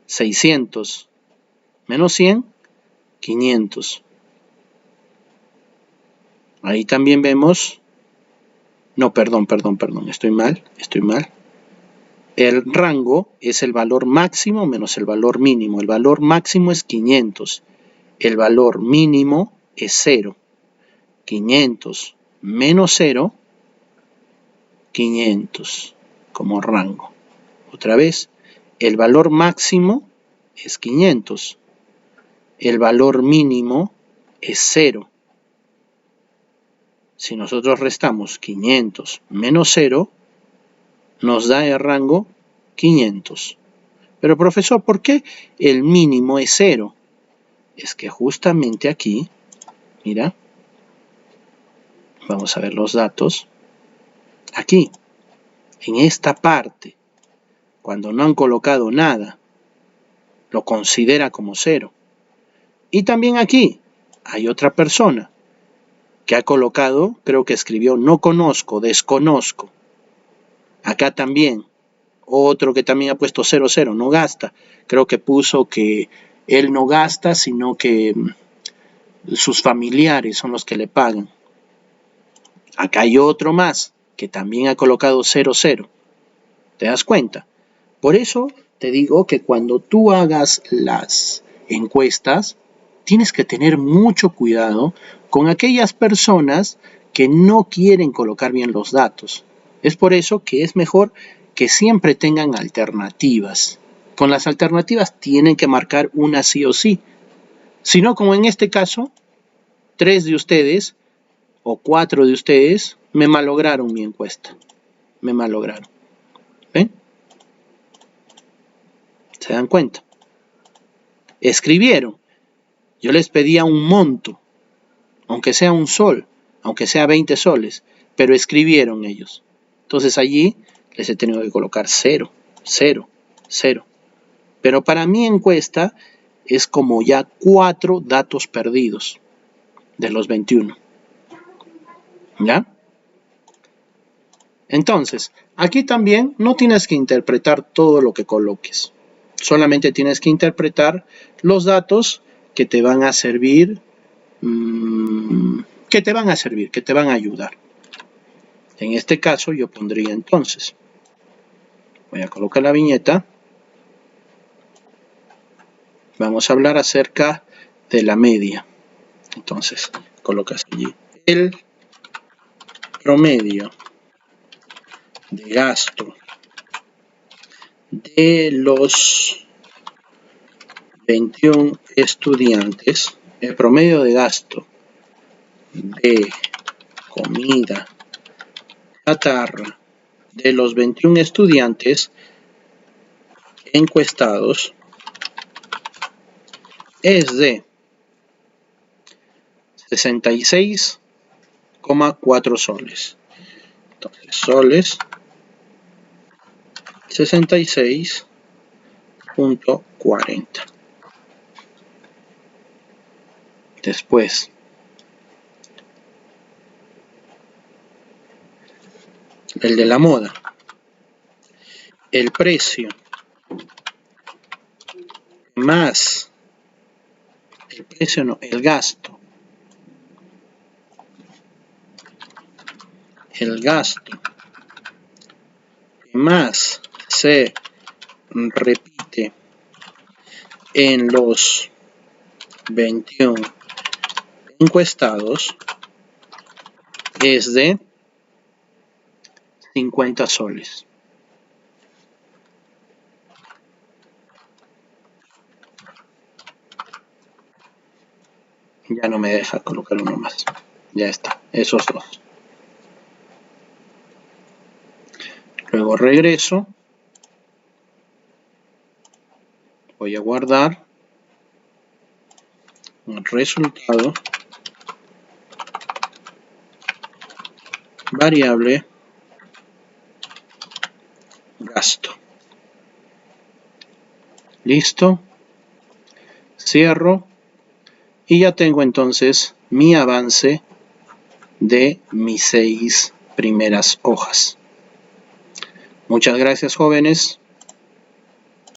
Speaker 1: 600 menos 100, 500. Ahí también vemos, no, perdón, estoy mal. El rango es el valor máximo menos el valor mínimo. El valor máximo es 500. El valor mínimo es 0. 500 menos 0, 500 como rango. Otra vez, el valor máximo es 500. El valor mínimo es 0. Si nosotros restamos 500 menos 0, nos da el rango 500. Pero profesor, ¿por qué el mínimo es 0? Es que justamente aquí, mira, vamos a ver los datos. Aquí, en esta parte, cuando no han colocado nada, lo considera como 0. Y también aquí hay otra persona que ha colocado, creo que escribió no conozco, desconozco. Acá también, otro que también ha puesto 00, no gasta. Creo que puso que él no gasta, sino que sus familiares son los que le pagan. Acá hay otro más que también ha colocado 00. ¿Te das cuenta? Por eso te digo que cuando tú hagas las encuestas, tienes que tener mucho cuidado con aquellas personas que no quieren colocar bien los datos. Es por eso que es mejor que siempre tengan alternativas. Con las alternativas tienen que marcar una sí o sí. Si no, como en este caso, 3 de ustedes o 4 de ustedes me malograron mi encuesta. Me malograron. ¿Ven? ¿Se dan cuenta? Escribieron. Yo les pedía un monto, aunque sea un sol, aunque sea 20 soles, pero escribieron ellos. Entonces allí les he tenido que colocar 0, 0, 0. Pero para mi encuesta es como ya 4 datos perdidos de los 21. ¿Ya? Entonces, aquí también no tienes que interpretar todo lo que coloques. Solamente tienes que interpretar los datos que te van a servir, que te van a ayudar. En este caso yo pondría entonces, voy a colocar la viñeta. Vamos a hablar acerca de la media. Entonces, colocas allí el promedio de gasto de los 21 estudiantes, el promedio de gasto de comida chatarra de los 21 estudiantes encuestados es de 66,4 soles. Entonces, soles 66,40. Después, el de la moda. El precio más, el precio no, el gasto. El gasto que más se repite en los 21 encuestados es de 50 soles. Ya no me deja colocar uno más. Ya está, esos dos. Luego regreso. Voy a guardar el resultado. Variable gasto. Listo. Cierro. Y ya tengo entonces mi avance de mis 6 primeras hojas. Muchas gracias, jóvenes.